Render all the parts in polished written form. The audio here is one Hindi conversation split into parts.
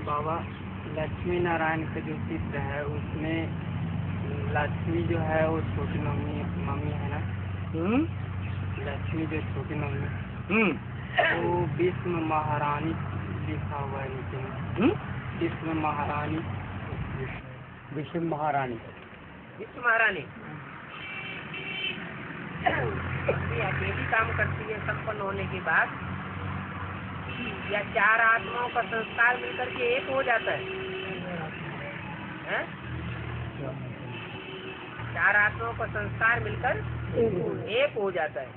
बाबा लक्ष्मी नारायण का जो चित्र है उसमें लक्ष्मी जो है वो छोटी मम्मी है ना। लक्ष्मी जो छोटी मम्मी वो विश्व महारानी लिखा हुआ है नीचे में। विश्व महारानी विश्व महारानी अकेली काम करती है संपन्न होने के बाद, या चार आत्माओं का संस्कार मिलकर के एक हो जाता है? चार आत्माओं का संस्कार मिलकर एक हो जाता है।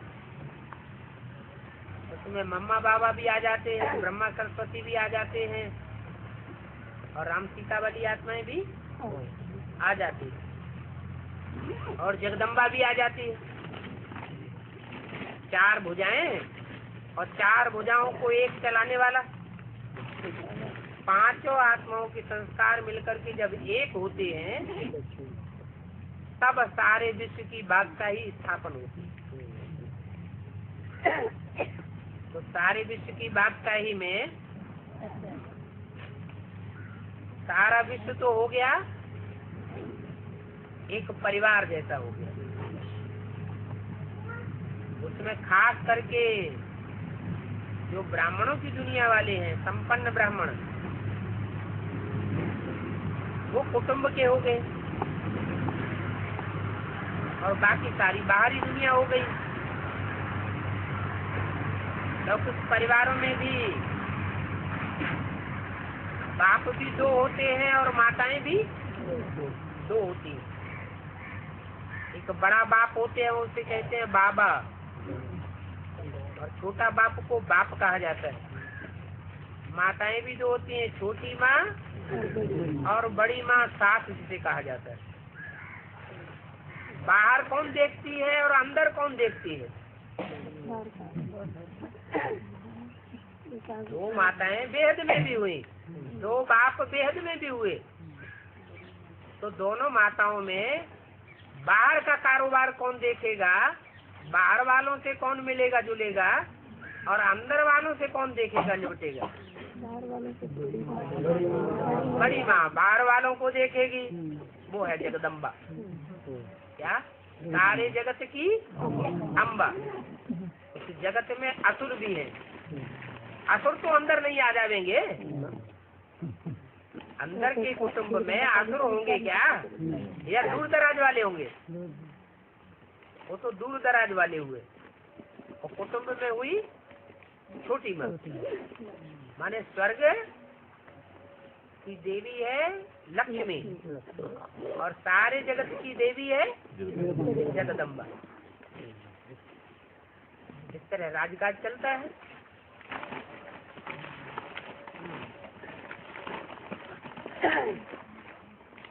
उसमें मम्मा बाबा भी आ जाते हैं, ब्रह्मा सरस्वती भी आ जाते हैं, और राम सीता वाली आत्माएं भी आ जाती है, और जगदम्बा भी आ जाती है। चार भुजाएं और चार भुजाओं को एक चलाने वाला। पांचों आत्माओं के संस्कार मिलकर के जब एक होते हैं तब सारे विश्व की बादशाही स्थापन होती है। तो सारे विश्व की बादशाही में सारा विश्व तो हो गया, एक परिवार जैसा हो गया। उसमें खास करके जो ब्राह्मणों की दुनिया वाले हैं, संपन्न ब्राह्मण, वो कुटुंब के हो गए, और बाकी सारी बाहरी दुनिया हो गई। तो कुछ परिवारों में भी बाप भी दो होते हैं और माताएं भी दो होती हैं। एक बड़ा बाप होते हैं, उसे कहते हैं बाबा, और छोटा बाप को बाप कहा जाता है। माताएं भी दो होती हैं, छोटी माँ और बड़ी माँ, सास जिसे कहा जाता है। बाहर कौन देखती है और अंदर कौन देखती है? दो माताएं बेहद में भी हुई, दो बाप बेहद में भी हुए, तो दोनों माताओं में बाहर का कारोबार कौन देखेगा, बाहर वालों से कौन मिलेगा जुलेगा, और अंदर वालों से कौन देखेगा निपटेगा? बड़ी माँ बाहर वालों को देखेगी, वो है जगदम्बा। क्या? सारे जगत की अम्बा। उस जगत में असुर भी है। असुर तो अंदर नहीं आ जाएंगे, अंदर के कुटुंब में असुर होंगे क्या, या दूर दराज वाले होंगे? वो तो दूर दराज वाले हुए। और कुटुंब में हुई छोटी माँ, माने स्वर्ग की देवी है लक्ष्मी, और सारे जगत की देवी है जगदम्बा। इस तरह राजकाज चलता है।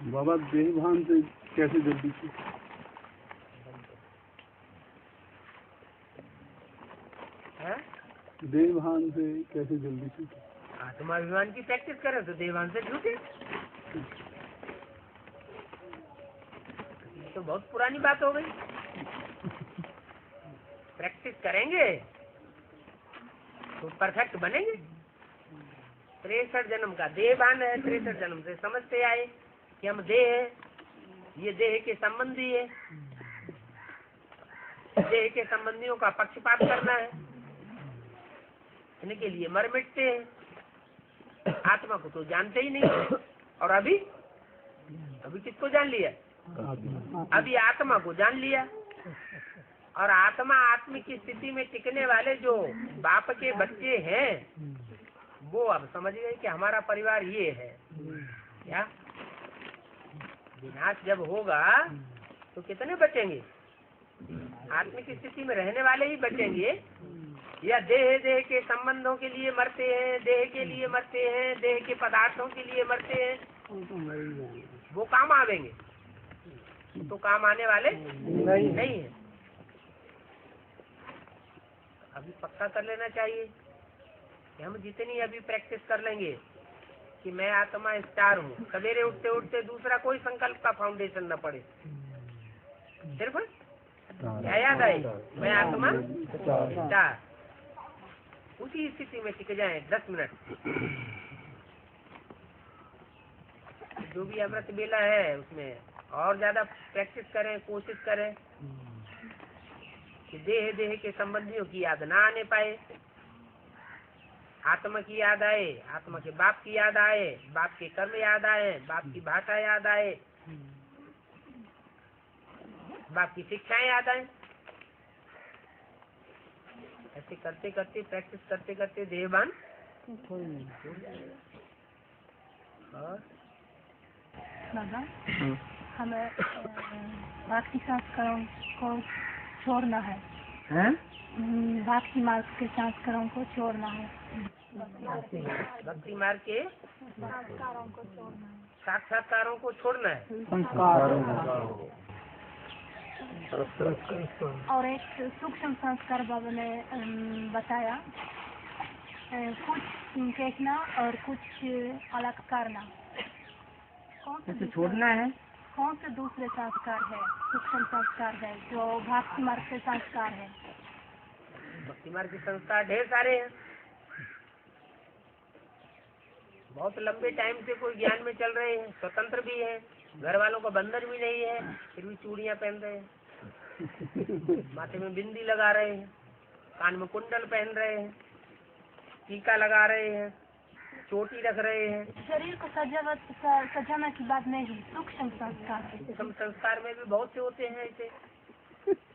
बाबा देहभान से कैसे जल्दी थी? देहभान से कैसे जल्दी थी? आत्माभिमान की प्रैक्टिस करें तो देहभान से झूठे। तो बहुत पुरानी बात हो गई। प्रैक्टिस करेंगे तो परफेक्ट बनेंगे। 63 जन्म का देहभान है, 63 जन्म से समझते आए कि हम देह है, ये देह के संबंधी है, देह के संबंधियों का पक्षपात करना है, इनके लिए मर मिटते हैं। आत्मा को तो जानते ही नहीं। और अभी किसको जान लिया? अभी आत्मा को जान लिया। और आत्मा आत्मा की स्थिति में टिकने वाले जो बाप के बच्चे हैं, वो अब समझ गए कि हमारा परिवार ये है। क्या विनाश जब होगा तो कितने बचेंगे? आत्मा की स्थिति में रहने वाले ही बचेंगे, या देह के संबंधों के लिए मरते हैं, देह के लिए मरते हैं, देह के पदार्थों के लिए मरते हैं, वो काम आवेंगे? तो काम आने वाले नहीं है। अभी पक्का कर लेना चाहिए कि हम जितनी अभी प्रैक्टिस कर लेंगे कि मैं आत्मा स्टार हूँ, सवेरे उठते उठते दूसरा कोई संकल्प का फाउंडेशन न पड़े, सिर्फ क्या याद आए, मैं आत्मा स्टार, उसी स्थिति में टिक जाए 10 मिनट। जो भी अमृत बेला है उसमें और ज्यादा प्रैक्टिस करें, कोशिश करें कि देह देह के संबंधियों की याद ना आने पाए, आत्मा की याद आए, आत्मा के बाप की याद आए, बाप के कर्म याद आए, बाप की भाषा याद आए, बाप की शिक्षाएं याद आए। ऐसे करते करते प्रैक्टिस करते करते देहभान और बाबा हमें भक्ति संस्कारों को छोड़ना है, भक्ति मार्ग के संस्कारों को छोड़ना है, भक्ति मार्ग के साक्षात्कारों को छोड़ना है, और एक सूक्ष्म संस्कार बाबा ने बताया, कुछ देखना और कुछ अलग करना, कौन से छोड़ना है, कौन से दूसरे संस्कार है, सूक्ष्म संस्कार है जो भक्ति मार्ग के संस्कार है। भक्ति मार्ग के संस्कार ढेर सारे हैं, बहुत लंबे टाइम से कोई ज्ञान में चल रहे हैं, स्वतंत्र भी है, घर वालों का बंधन भी नहीं है, फिर भी चूड़ियां पहन रहे हैं, माथे में बिंदी लगा रहे हैं, कान में कुंडल पहन रहे हैं, टीका लगा रहे हैं, चोटी रख रहे हैं। शरीर को सजाना की बात नहीं, सूक्ष्म संस्कार है। सूक्ष्म संस्कार में भी बहुत से होते हैं ऐसे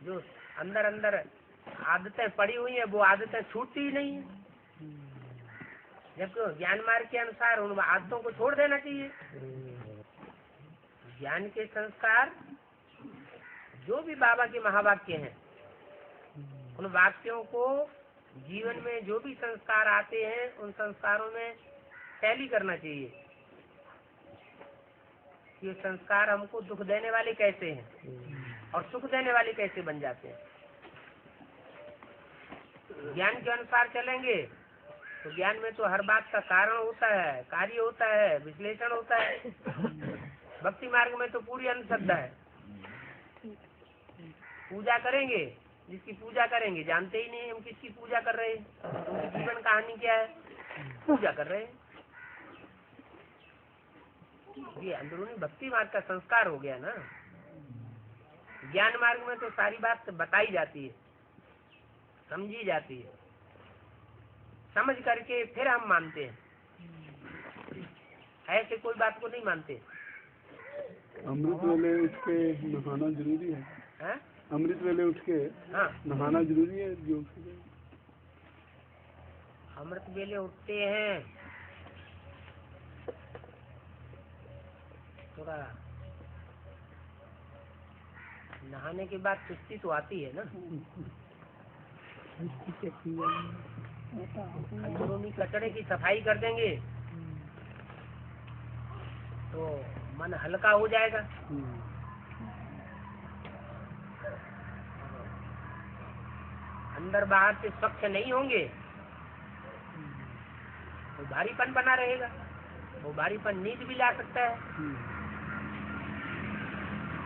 जो अंदर अंदर आदतें पड़ी हुई है, वो आदतें छूटती ही नहीं है, जबकि ज्ञान मार्ग के अनुसार उन आदतों को छोड़ देना चाहिए। ज्ञान के संस्कार जो भी बाबा के महावाक्य हैं, उन वाक्यों को जीवन में जो भी संस्कार आते हैं उन संस्कारों में टैली करना चाहिए कि ये संस्कार हमको दुख देने वाले कैसे हैं और सुख देने वाले कैसे बन जाते हैं। ज्ञान के अनुसार चलेंगे तो ज्ञान में तो हर बात का कारण होता है, कार्य होता है, विश्लेषण होता है। भक्ति मार्ग में तो पूरी अंधश्रद्धा है, पूजा करेंगे, जिसकी पूजा करेंगे जानते ही नहीं हम किसकी पूजा कर रहे हैं, उनकी जीवन कहानी क्या है, पूजा कर रहे हैं। ये अंदरूनी भक्ति मार्ग का संस्कार हो गया ना। ज्ञान मार्ग में तो सारी बात बताई जाती है, समझी जाती है, समझ करके फिर हम मानते हैं, ऐसे कोई बात को नहीं मानते। अमृत वेले उठ के नहाना जरूरी है, अमृत वेले उठ के नहाना जरूरी है। जो अमृत वेले उठते हैं थोड़ा नहाने के बाद सुस्ती तो आती है ना, अंदरूनी कचड़े की सफाई कर देंगे तो मन हल्का हो जाएगा। अंदर बाहर से स्वच्छ नहीं होंगे तो भारीपन बना रहेगा, वो भारीपन नींद भी ला सकता है।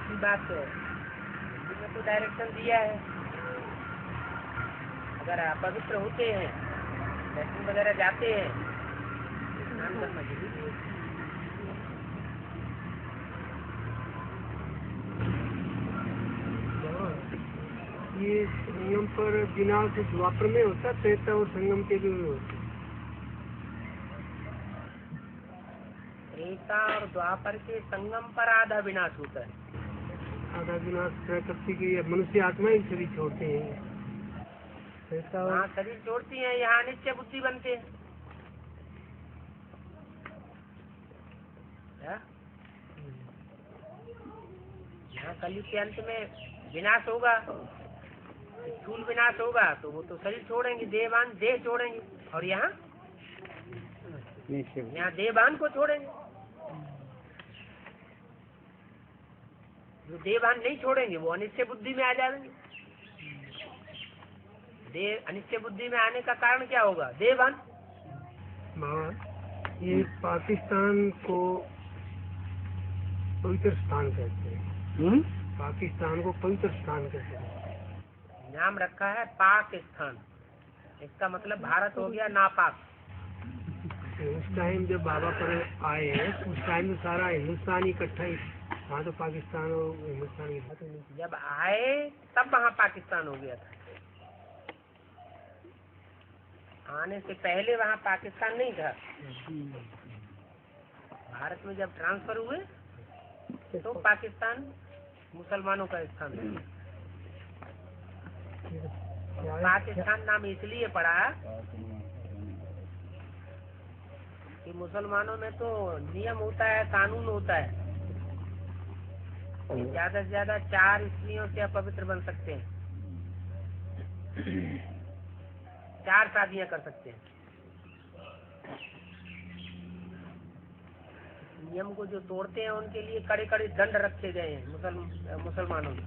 इसी बात में तो डायरेक्शन दिया है, अगर आप पवित्र होते हैं, दर्शन वगैरह जाते हैं, स्नान करना जरूरी है। ये संगम पर विनाश द्वापर में होता, त्रेता और संगम के भी होता। त्रेता और द्वापर के संगम पर आधा विनाश होता है। आधा विनाश प्रकृति की मनुष्य आत्मा ही शरीर छोड़ते हैं, वहाँ शरीर छोड़ती है, यहाँ नित्य बुद्धि बनते हैं। यहाँ कलयुग के अंत में विनाश होगा, स्थूल विनाश होगा तो वो तो शरीर छोड़ेंगे, देहवान देह छोड़ेंगे, और यहाँ देहवान को छोड़ेंगे। जो देहवान नहीं छोड़ेंगे वो अनित्य बुद्धि में आ जाएंगे। देह अनित्य बुद्धि में आने का कारण क्या होगा? देहवान। ये पाकिस्तान को पवित्र स्थान कहते हैं। पाकिस्तान को पवित्र स्थान कहते हैं। नाम रखा है पाकिस्तान, इसका मतलब भारत हो गया नापाक। उस टाइम जब बाबा पर आए उस टाइम में सारा हिंदुस्तान इकट्ठा ही, वहाँ तो पाकिस्तान और हिंदुस्तान की बात नहीं। जब आए तब वहाँ पाकिस्तान हो गया था, आने से पहले वहाँ पाकिस्तान नहीं था। भारत में जब ट्रांसफर हुए तो पाकिस्तान मुसलमानों का स्थान है। पाकिस्तान नाम इसलिए पड़ा कि मुसलमानों में तो नियम होता है, कानून होता है, ज्यादा से ज्यादा 4 स्त्रियों से अपवित्र बन सकते हैं, 4 शादियां कर सकते हैं। नियम को जो तोड़ते हैं उनके लिए कड़े कड़े दंड रखे गए हैं मुसलमानों में।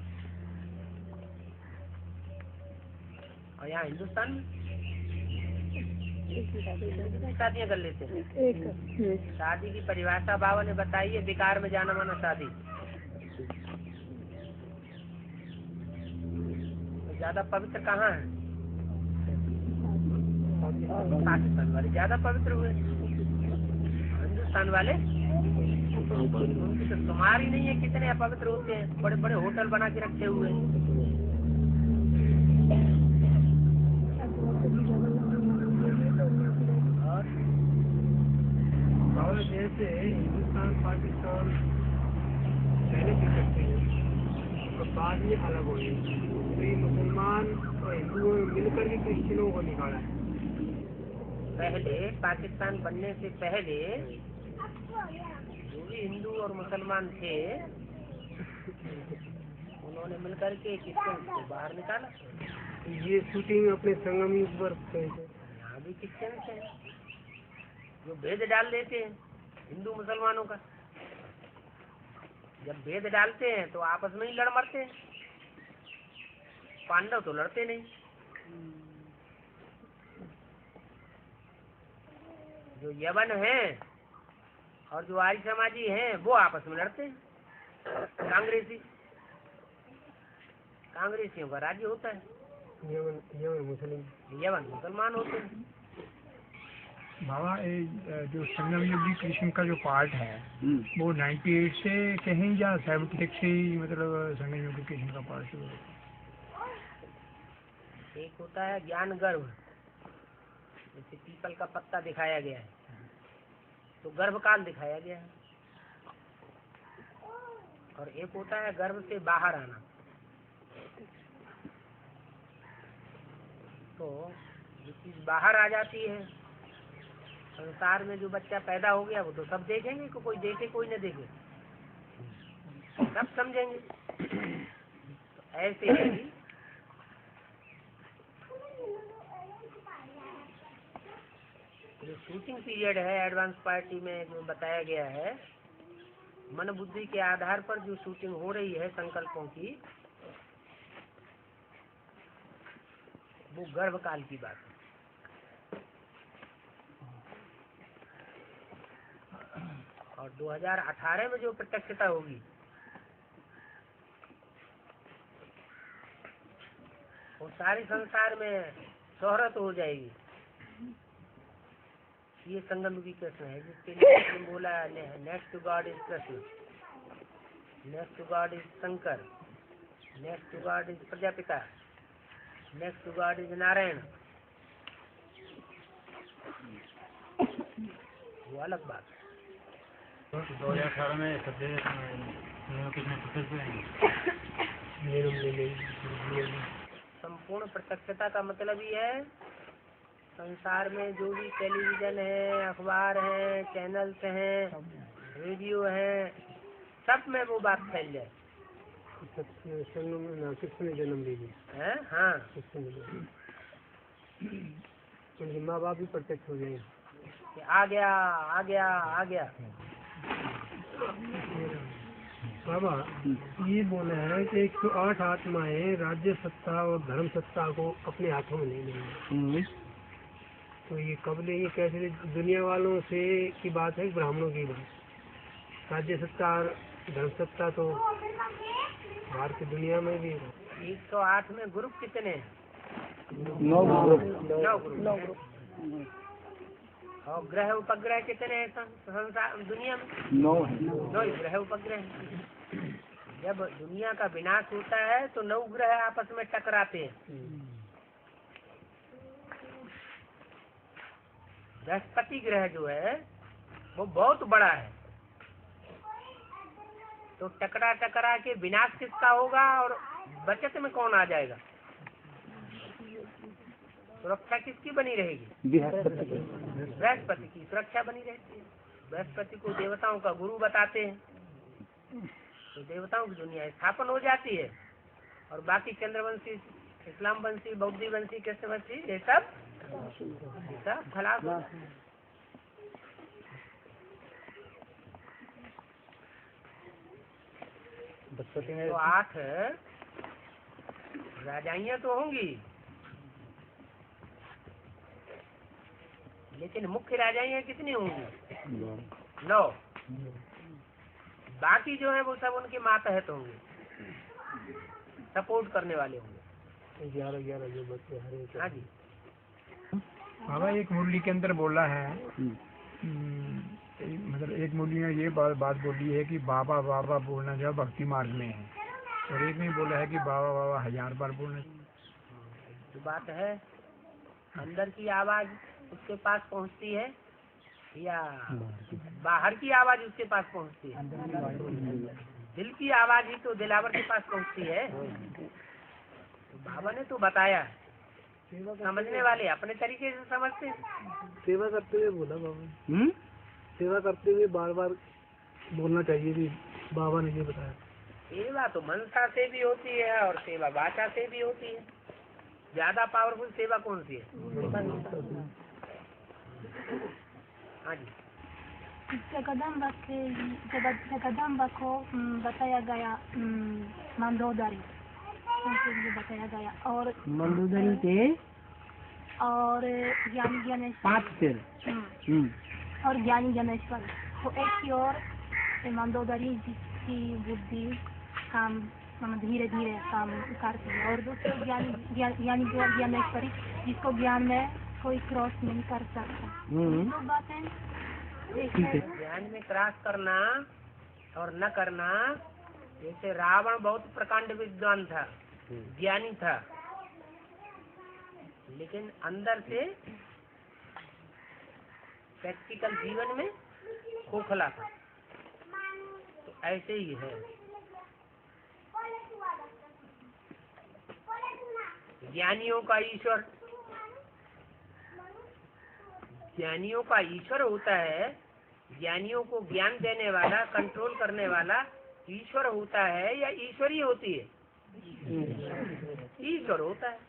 और यहाँ हिंदुस्तान में शादियां कर लेते हैं। शादी की परिभाषा बाबा ने बताई है, बेकार में जाना माना शादी। तो ज्यादा पवित्र कहाँ है? पाकिस्तान वाले ज्यादा पवित्र हुए। हिंदुस्तान वाले उनकी तो शुमार ही नहीं है कितने अपवित्र होते हैं। बड़े बड़े होटल बना के रखे हुए हैं। और जैसे हिंदुस्तान पाकिस्तान पहले से करते हैं और बाद में अलग हो गए, तो ये मुसलमान और हिंदुओं ने मिलकर के क्रिश्चियनों को निकाला है। पहले पाकिस्तान बनने से पहले जो भी हिंदू और मुसलमान थे उन्होंने मिलकर के क्रिश्चियन को बाहर निकाला। ये शूटिंग अपने संगम युग पर यहाँ भी क्रिश्चियन थे जो भेद डाल देते हैं हिंदू मुसलमानों का। जब भेद डालते हैं तो आपस में ही लड़ मरते हैं। पांडव तो लड़ते नहीं। जो यवन हैं और जो आर्य समाजी हैं वो आपस में लड़ते हैं। कांग्रेसियों का राज्य होता है। यवन मुसलमान होते हैं। बाबा जो संगम युगी कृष्ण का जो पार्ट है वो 98 से कहीं या 76 से ही मतलब संगम युगी कृष्ण का पार्ट शुरू होता है। एक होता है ज्ञान गर्भ, जैसे पीपल का पत्ता दिखाया गया है तो गर्भ काल दिखाया गया है। और एक होता है गर्भ से बाहर आना। तो जो चीज बाहर आ जाती है, संसार में जो बच्चा पैदा हो गया वो तो सब देखेंगे, कोई देखे कोई न देखे, सब समझेंगे। तो ऐसे ही जो शूटिंग पीरियड है एडवांस पार्टी में जो बताया गया है, मन बुद्धि के आधार पर जो शूटिंग हो रही है संकल्पों की, वो गर्भ काल की बात है। और 2018 में जो प्रत्यक्षता होगी वो सारे संसार में शोहरत हो जाएगी। ये संगम की कृष्ण है जिसके लिए बोला next to God is Krishna, next to God is Shankar, next to God is Prajapita, next to God is Narayan. वो अलग बात है। 2018 में संपूर्ण प्रत्यक्षता का मतलब ही है संसार में जो भी टेलीविजन है, अखबार है, चैनल्स हैं, रेडियो है, सब में वो बात फैल जाए। कृष्ण ने जन्म ले लिया है। हाँ, उनके माँ बाप भी प्रत्यक्ष हो जाएंगे। आ गया आ गया आ गया। बाबा ये बोला है कि 108 आत्माएं राज्य सत्ता और धर्म सत्ता को अपने हाथों में ले लेंगे। तो ये कबले ये कैसे दुनिया वालों से की बात है, ब्राह्मणों की बात? राज्य सत्ता और धर्म सत्ता तो भारत की दुनिया में भी है। 108 में ग्रुप कितने हैं? 9 ग्रुप। 9 ग्रुप। और ग्रह उपग्रह कितने हैं संसार दुनिया में? 9 9 ग्रह उपग्रह हैं। जब दुनिया का विनाश होता है तो 9 ग्रह आपस में टकराते हैं। बृहस्पति ग्रह जो है वो बहुत बड़ा है, तो टकरा के विनाश किसका होगा और बचत में कौन आ जाएगा? सुरक्षा किसकी बनी रहेगी? बृहस्पति की सुरक्षा बनी रहती है। बृहस्पति को देवताओं का गुरु बताते हैं, तो देवताओं की दुनिया स्थापन हो जाती है। और बाकी चंद्रवंशी, इस्लाम वंशी, बौद्धी वंशी, कृष्ण वंशी ये सब खलास। तो 8 राजाइयाँ तो होंगी, लेकिन मुख्य राजाइयाँ कितनी होंगी? 9। बाकी जो है वो सब उनके मातहत होंगे, सपोर्ट करने वाले होंगे। 11 जो बच्चे हर एक। हाँ जी। बाबा एक मुरली के अंदर बोला है, मतलब एक मुरली ने ये बात बोली है कि बाबा बाबा बोलना जो भक्ति मार्ग में है, और एक में बोला है कि बाबा बाबा 1000 बार बोलना। जो बात है अंदर की आवाज उसके पास पहुंचती है या बाहर की आवाज उसके पास पहुंचती है? दिल की आवाज ही तो दिलावर के पास पहुंचती है। तो बाबा ने तो बताया है, समझने वाले अपने तरीके से समझते हैं। सेवा करते हुए बोला बाबा, सेवा करते हुए बार बार बोलना चाहिए भी, बाबा ने ये बताया। सेवा तो मनसा से भी होती है और सेवा वाचा से भी होती है। ज्यादा पावरफुल सेवा कौन सी है? हाँ जी। जगदम्बा को बताया गया मंदोदरी बताया गया, और मंदोदरी के और ज्ञानी गणेश 5 सिर। और ज्ञानी गणेश्वर। तो एक की ओर मंदोदरी जिसकी बुद्धि काम धीरे धीरे काम करती है, और दूसरे ज्ञानी ज्ञानेश्वरी जिसको ज्ञान में कोई क्रॉस नहीं कर सकता। तो बातें ज्ञान में क्रॉस करना और न करना, जैसे रावण बहुत प्रकांड विद्वान था, ज्ञानी था, लेकिन अंदर से प्रैक्टिकल जीवन में खोखला था। तो ऐसे ही है, ज्ञानियों का ईश्वर होता है। ज्ञानियों को ज्ञान देने वाला, कंट्रोल करने वाला ईश्वर होता है या ईश्वरी होती है? ईश्वर होता है।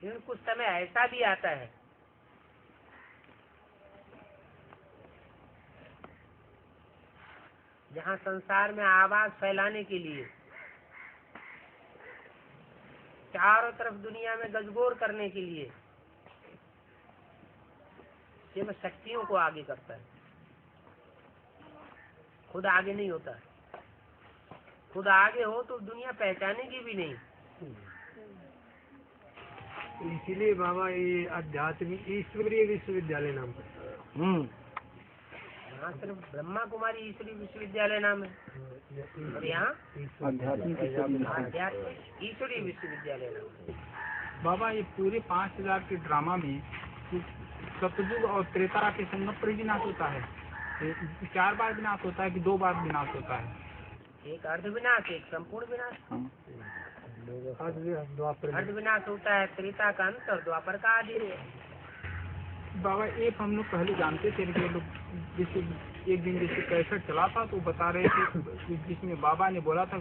लेकिन कुछ समय ऐसा भी आता है जहाँ संसार में आवाज फैलाने के लिए, चारों तरफ दुनिया में गजगोर करने के लिए ये शक्तियों को आगे करता है, खुद आगे नहीं होता है। खुद आगे हो तो दुनिया पहचानेगी भी नहीं। इसीलिए बाबा ये आध्यात्मिक ईश्वरीय विश्वविद्यालय नाम है। यहाँ सिर्फ ब्रह्मा कुमारी ईश्वरी विश्वविद्यालय नाम है, और यहाँ आध्यात्मिक ईश्वरी विश्वविद्यालय नाम है। बाबा ये पूरे 5000 के ड्रामा में सतयुग और त्रेता के संगम पर ही विनाश होता है? 4 बार विनाश होता है कि 2 बार विनाश होता है? एक अर्ध विनाश, एक संपूर्ण विनाश। अर्ध विनाश होता है त्रेता का अंत और द्वापर का आदि। बाबा एक हम लोग पहले जानते थे, लेकिन लोग जैसे एक दिन जैसे कैसेट चला था तो बता रहे थे, जिसमें बाबा ने बोला था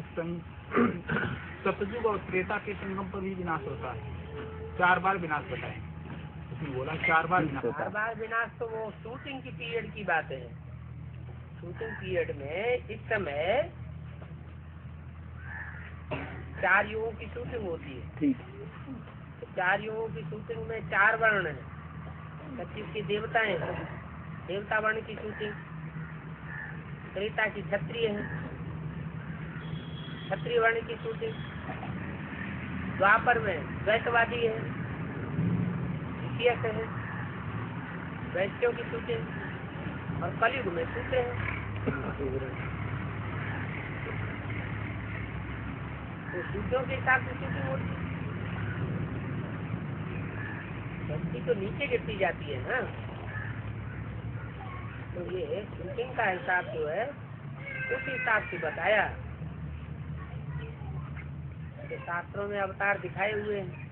सतयुग और त्रेता के संगम पर भी विनाश होता है। 4 बार विनाश बताए उसने बोला, 4 बार विनाश। 4 बार विनाश तो वो शूटिंग की पीरियड की बात है। शूटिंग पीरियड में इस समय 4 युगों की शूटिंग होती है। ठीक। तो 4 युगों की शूटिंग में 4 वर्ण है। 25 की देवताएं, देवता वर्ण की शूटिंग। त्रेता की क्षत्रिय है, क्षत्रिय वर्ण की शूटिंग। द्वापर में द्वैतवादी है, द्वितीयक है, वैश्यों की शूटिंग। और कलयुग में शूटे है। तो शूटियों के हिसाब से शूटिंग होती है। धरती तो नीचे गिरती जाती है ना, तो ये शूटिंग का हिसाब जो है उस हिसाब से बताया कि शास्त्रों में अवतार दिखाए हुए हैं।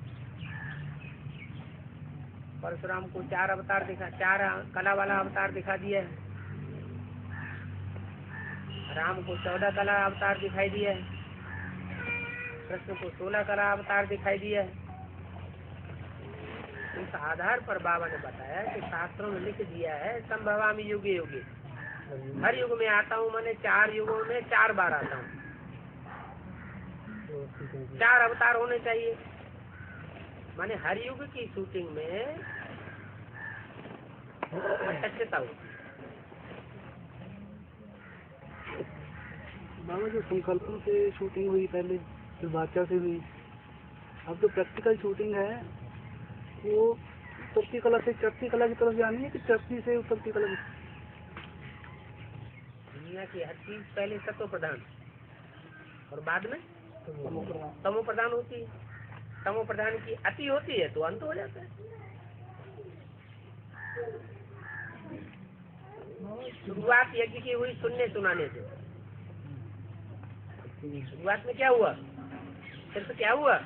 परशुराम को 4 अवतार दिखा, 4 कला वाला अवतार दिखा दिया है। राम को 14 कला अवतार दिखाई दिया है। कृष्ण को 16 कला अवतार दिखाई दिया है। इस आधार पर बाबा ने बताया कि शास्त्रों में लिख दिया है संभवामि युगे युगे, हर युग में आता हूँ, मैंने 4 युगों में 4 बार आता हूँ। 4 अवतार होने चाहिए, माने हर युग की शूटिंग में सत्यता हो। बाबा जो संकल्पों से शूटिंग हुई पहले, फिर बादशाह से हुई, अब जो प्रैक्टिकल शूटिंग है वो उतरती कला से चढ़ती कला की तरफ जानी है कि चढ़ती से उतरती कला की? दुनिया की हर चीज पहले सत्व प्रधान और बाद में तमो प्रधान होती है। तमो प्रधान की अति होती है तो अंत हो जाता है। शुरुआत यज्ञ की हुई सुनने सुनाने से। शुरुआत में क्या हुआ? सिर्फ क्या हुआ?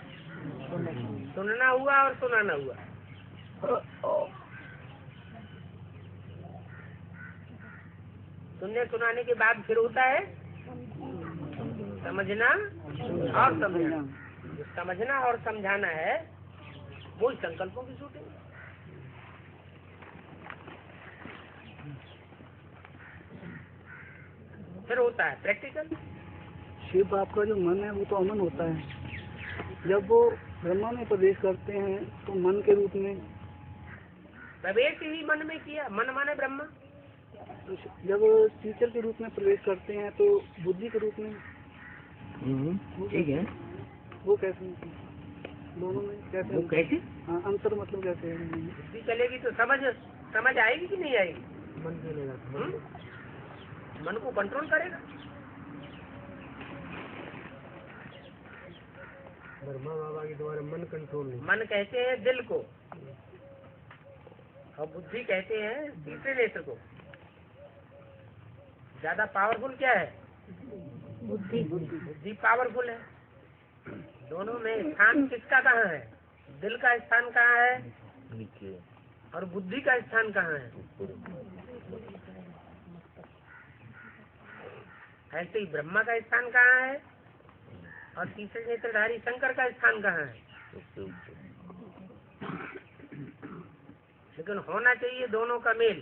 सुनना हुआ और सुनाना हुआ। सुनने सुनाने के बाद फिर होता है समझना और समझाना। जो समझना और समझाना है वो संकल्पों की शूटिंग। फिर होता है प्रैक्टिकल। शिव बाप का जो मन है वो तो अमन होता है। जब वो ब्रह्मा में प्रवेश करते हैं तो मन के रूप में प्रवेश ही मन में किया। मन माने ब्रह्मा। तो जब टीचर के रूप में प्रवेश करते हैं तो बुद्धि के रूप में ठीक है। वो कैसे दोनों में कैसे वो कैसे? हाँ, अंतर मतलब कैसे है? बुद्धि चलेगी तो समझ आएगी कि नहीं आएगी? मन चलेगा। मन को कंट्रोल करेगा। ब्रह्मा बाबा के द्वारा मन कंट्रोल नहीं। मन कहते हैं दिल को और बुद्धि कहते हैं तीसरे नेत्र को। ज्यादा पावरफुल क्या है? बुद्धि। बुद्धि पावरफुल है। दोनों में स्थान किसका कहाँ है? दिल का स्थान कहाँ है और बुद्धि का स्थान कहाँ है? ऐसे ही ब्रह्मा का स्थान कहाँ है और तीसरे नेत्रधारी शंकर का स्थान कहाँ है? लेकिन होना चाहिए दोनों का मेल,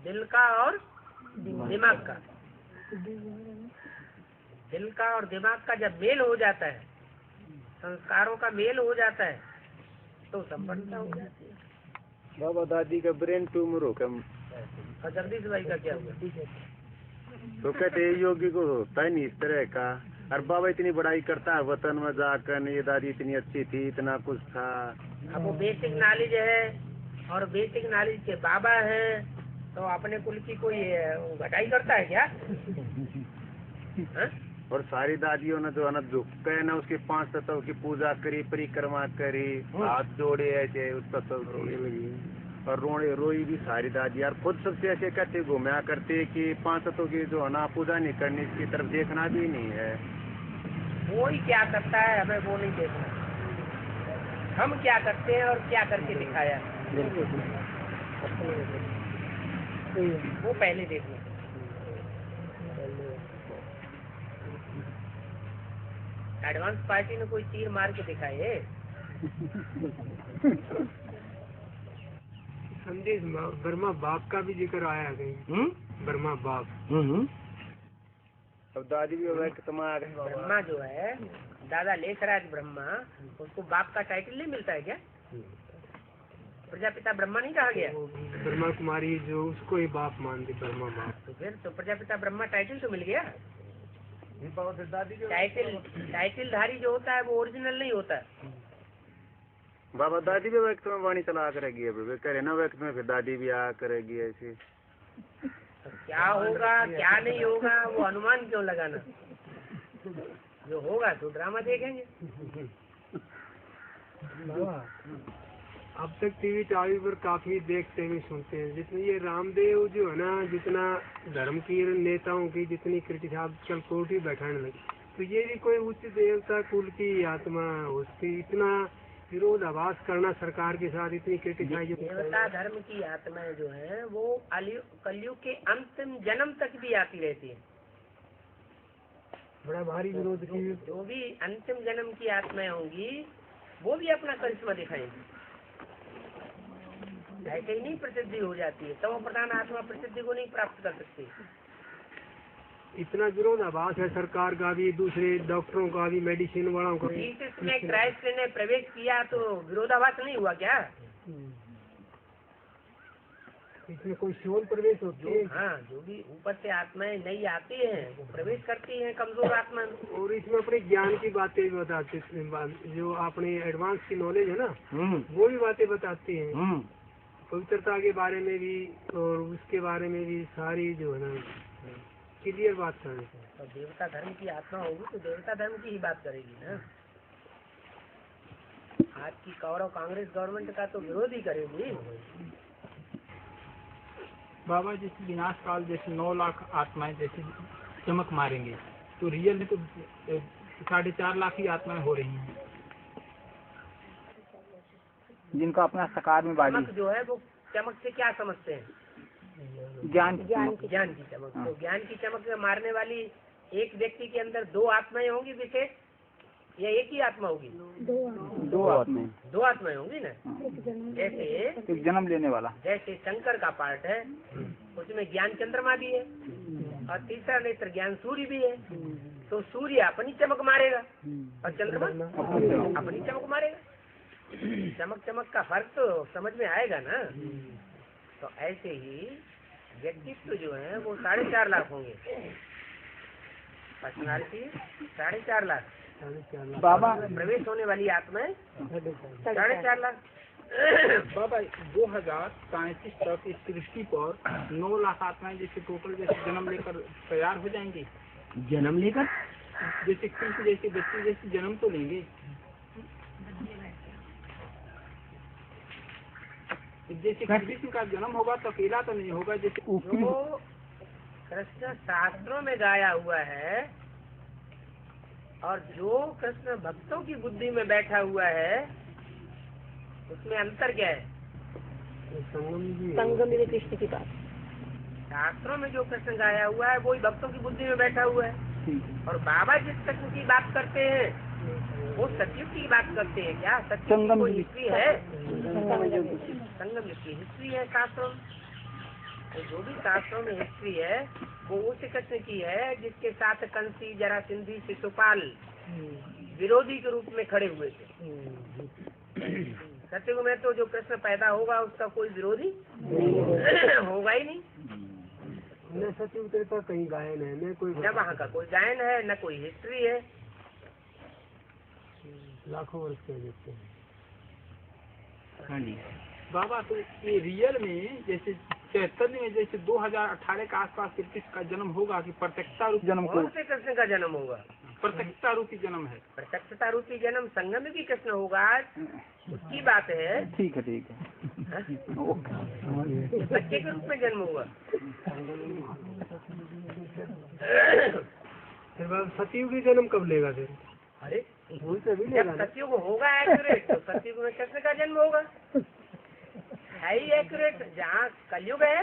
दिल का और दिमाग का। दिल का और दिमाग का जब मेल हो जाता है, संस्कारों का मेल हो जाता है तो संपन्नता हो जाती है। बाबा दादी का ब्रेन ट्यूमर हो क्या? और जगदीश भाई का क्या हुआ? तो कहते योगी को होता ही नहीं इस तरह का। और बाबा इतनी बड़ाई करता है वतन में जाकर, ये दादी इतनी अच्छी थी, इतना कुछ था। अब वो बेसिक नॉलेज है और बेसिक नॉलेज के बाबा है तो अपने कुल की कोई घटाई करता है क्या? हा? और सारी दादियों ने जो अनंत झुक गए ना उसके 5 तत्व की पूजा करी, परिक्रमा करी, हाथ जोड़े ऐसे उस तत्व रोने लगी और रोई भी सारी दादी। यार खुद सबसे ऐसे कहते घूमया करते कि 5 तत्व की जो है ना पूजा नहीं करनी, इसकी तरफ देखना भी नहीं है। वो ही क्या करता है हमें वो नहीं देखना। हम क्या करते हैं और क्या करके दिखाया वो पहले देखना। एडवांस पार्टी ने कोई तीर मार के दिखाए। संदेश ब्रह्मा बाप का भी जिक्र आया कहीं। ब्रह्मा बाप। अब दादी भी ब्रह्मा जो है दादा लेखराज ब्रह्मा, उसको बाप का टाइटल नहीं मिलता है क्या? प्रजापिता ब्रह्मा नहीं कहा गया? ब्रह्मा कुमारी जो उसको ही बाप मानती, ब्रह्मा बाप। तो फिर तो प्रजापिता ब्रह्मा टाइटल तो मिल गया। टाइटल धारी जो होता है वो ओरिजिनल नहीं होता। बाबा दादी भी वक्त में वाणी चला करेगी, अभी करे ना वक्त में फिर दादी भी आ करेगी ऐसी। तो क्या होगा क्या नहीं होगा वो अनुमान क्यों लगाना? जो होगा तो ड्रामा देखेंगे। अब तक टीवी टावी पर काफी देखते हैं सुनते हैं, जितने ये रामदेव जो है ना, जितना धर्म की नेताओं की जितनी क्रिटिसाइज कोर्ट बैठाने लगी, तो ये भी कोई उच्च देवता कुल की आत्मा उसकी इतना विरोधाभास करना सरकार के साथ, इतनी क्रिटिसाइज। देवता धर्म की आत्माएं जो है वो कलयुग के अंतिम जन्म तक भी आती रहती है। बड़ा भारी विरोध की। जो भी अंतिम जन्म की आत्माएं होंगी वो भी अपना करिश्मा दिखाएंगी। ऐसे ही नहीं प्रसिद्धि हो जाती है, तब प्रधान आत्मा प्रसिद्धि को नहीं प्राप्त कर सकती। इतना विरोधाभास है सरकार का भी, दूसरे डॉक्टरों का भी, मेडिसिन वालों का। जीसस में क्राइस्ट ने प्रवेश किया तो विरोधाभास नहीं हुआ क्या? इसमें कोई सोल प्रवेश होती है। हाँ, जो भी ऊपर से आत्माएं नई आती हैं वो प्रवेश करती हैं कमजोर आत्मा। और इसमें अपने ज्ञान की बातें भी बताते हैं, जो अपने एडवांस की नॉलेज है ना, वो भी बातें बताती हैं, पवित्रता के बारे में भी और उसके बारे में भी सारी जो है ना क्लियर बात करनी चाहिए। तो देवता धर्म की आत्मा होगी तो देवता धर्म की ही बात करेगी ना। आज की कौरव कांग्रेस गवर्नमेंट का तो विरोध ही करेगी। बाबा जैसे विनाश काल जैसे 9 लाख आत्माएं जैसे चमक मारेंगे, तो रियल में तो 4.5 लाख ही आत्माएं हो रही हैं, जिनका अपना सकार में बाजी। चमक जो है वो चमक से क्या समझते हैं? ज्ञान की चमक। तो ज्ञान की चमक में मारने वाली एक व्यक्ति के अंदर 2 आत्माएं होंगी विशेष, या एक ही आत्मा होगी? 2 आत्माएं। 2 आत्माएं होंगी ना। जैसे एक जन्म लेने वाला, जैसे शंकर का पार्ट है उसमें ज्ञान चंद्रमा भी है और तीसरा नेत्र ज्ञान सूर्य भी है। तो सूर्य अपनी चमक मारेगा और चंद्रमा अपनी चमक मारेगा। चमक का फर्क तो समझ में आएगा ना। तो ऐसे ही व्यक्तित्व जो है वो 4.5 लाख होंगे। पर्सनालिटी 4.5 लाख। बाबा प्रवेश होने वाली आत्माएं 4.5 लाख। बाबा 2037 तक इस सृष्टि पर 9 लाख आत्माएं जैसे टोटल जैसे जन्म लेकर तैयार हो जाएंगे। जन्म लेकर जैसे कृष्ण जैसे बच्चे जैसे जन्म तो लेंगे, जैसे कृष्ण का जन्म होगा तो अकेला तो नहीं होगा। जैसे जो कृष्ण शास्त्रों में गाया हुआ है और जो कृष्ण भक्तों की बुद्धि में बैठा हुआ है उसमें अंतर क्या है? संगम में कृष्ण की बात। शास्त्रों में जो कृष्ण गाया हुआ है वही भक्तों की बुद्धि में बैठा हुआ है। और बाबा जिस कृष्ण की बात करते हैं वो सतयुग की बात करते हैं क्या? सतयुग की कोई हिस्ट्री है? संगम युग की हिस्ट्री है शास्त्रों में। तो जो भी शास्त्रों में हिस्ट्री है वो उस कृष्ण की है जिसके साथ कंसी, जरासंधी, शिशुपाल विरोधी के रूप में खड़े हुए थे। सतयुग में तो जो कृष्ण पैदा होगा उसका कोई विरोधी होगा ही नहीं। न सतयुग त्रेता कहीं गायन है, न कोई न वहाँ का कोई गायन है न कोई हिस्ट्री है। लाखों वर्ष कह देते हैं। हाँ जी बाबा, तो ये रियल में जैसे चैतन्य में जैसे 2018 के आसपास कृष्ण का जन्म होगा कि प्रत्यक्षता रूपी जन्म? कौन से कृष्ण का जन्म होगा? प्रत्यक्षता रूपी जन्म है। प्रत्यक्षता रूपी जन्म संगम की कृष्ण होगा, उसकी बात है। ठीक है बच्चे के रूप में जन्म हुआ। सतयुग की जन्म कब लेगा फिर? अरे जब सतयुग होगा एक्यूरेट तो सतयुग में कृष्ण का जन्म होगा। है ही एक्यूरेट। जहाँ कलयुग है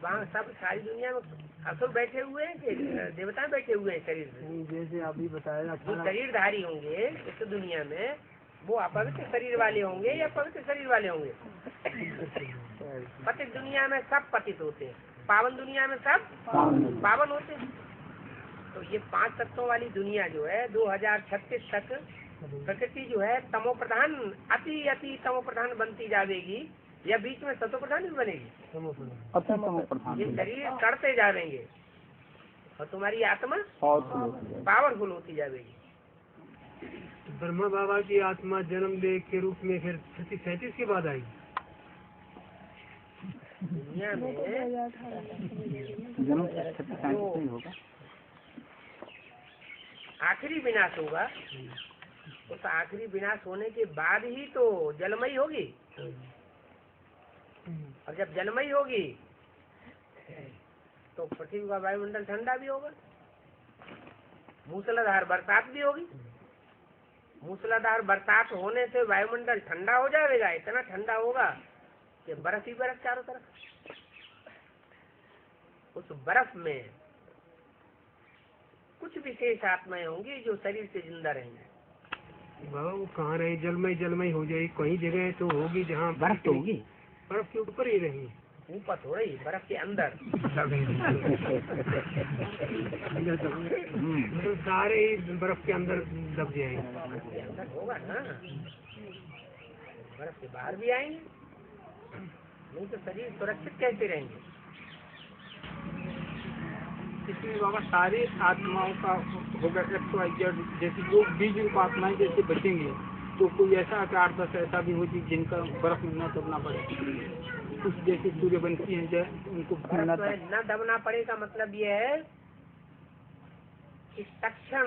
वहाँ सब सारी दुनिया में असुर बैठे हुए हैं कि देवता बैठे हुए हैं शरीर में। जैसे अभी बताया जो शरीरधारी होंगे इस दुनिया में वो अपवित्र शरीर वाले होंगे या पवित्र शरीर वाले होंगे? पतित दुनिया में सब पतित होते हैं, पावन दुनिया में सब पावन होते हैं। तो ये 5 तत्वों वाली दुनिया जो है 2036 तक प्रकृति जो है तमो प्रधान अति अति तमो प्रधान बनती जाएगी या बीच में सतो प्रधान भी बनेगी? ये शरीर करते जाएंगे और तुम्हारी आत्मा पावरफुल होती जाएगी। ब्रह्मा बाबा की आत्मा जन्म दे के रूप में फिर 37 के बाद आई। दुनिया में होगा आखिरी विनाश होगा, उस आखिरी विनाश होने के बाद ही तो जलमयी होगी, और जब जलमयी होगी तो पृथ्वी का वायुमंडल ठंडा भी होगा, मूसलाधार बरसात भी होगी। मूसलाधार बरसात होने से वायुमंडल ठंडा हो जाएगा, इतना ठंडा होगा कि बर्फ ही बर्फ चारों तरफ। उस बर्फ में कुछ विशेष आत्माएं होंगी जो शरीर से जिंदा रहेंगे। बाबा वो कहाँ रहे? जलमय हो जाएगी, कहीं जगह तो होगी जहाँ बर्फ तो होगी, बर्फ के ऊपर ही रहेंगी। ऊपर थोड़ा ही, बर्फ के अंदर। तो सारे ही बर्फ के अंदर दब जाएंगे। बर्फ के अंदर होगा ना, बर्फ के बाहर भी आएंगे, नहीं तो शरीर सुरक्षित कैसे रहेंगे? इसमें बाबा सारी आत्माओं का होगा XYZ, जैसे जो बीज रूप आत्माएं जैसे बचेंगे तो कोई ऐसा 8-10 ऐसा भी होगी जिनका बर्फ में न दबना पड़े, कुछ जैसे सूर्यवंशी हैं जो उनको न दबना पड़ेगा। मतलब ये है कि तक्षण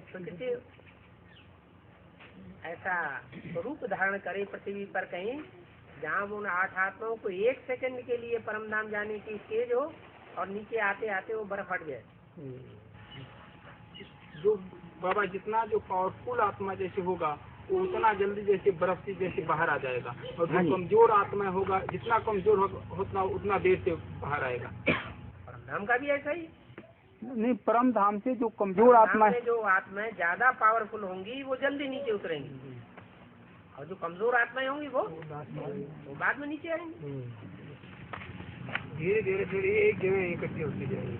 प्रकृति ऐसा रूप धारण करे पृथ्वी पर कहीं जहाँ वो उन 8 आत्माओं को 1 सेकंड के लिए परम धाम जाने की स्टेज हो और नीचे आते आते वो बर्फ हट जाए। जो बाबा जितना जो पावरफुल आत्मा जैसे होगा वो उतना जल्दी जैसे बर्फ से जैसे बाहर आ जाएगा, और जो कमजोर आत्मा होगा जितना कमजोर होगा उतना देर से बाहर आएगा। परम धाम का भी ऐसा ही नहीं, परम धाम से जो कमजोर आत्मा है, जो आत्माएं ज्यादा पावरफुल होंगी वो जल्दी नीचे उतरेंगी, और जो कमजोर आत्माएं होंगी वो बाद में नीचे आएंगी। धीरे धीरे फिर एक जगह इकट्ठी होती जाएगी।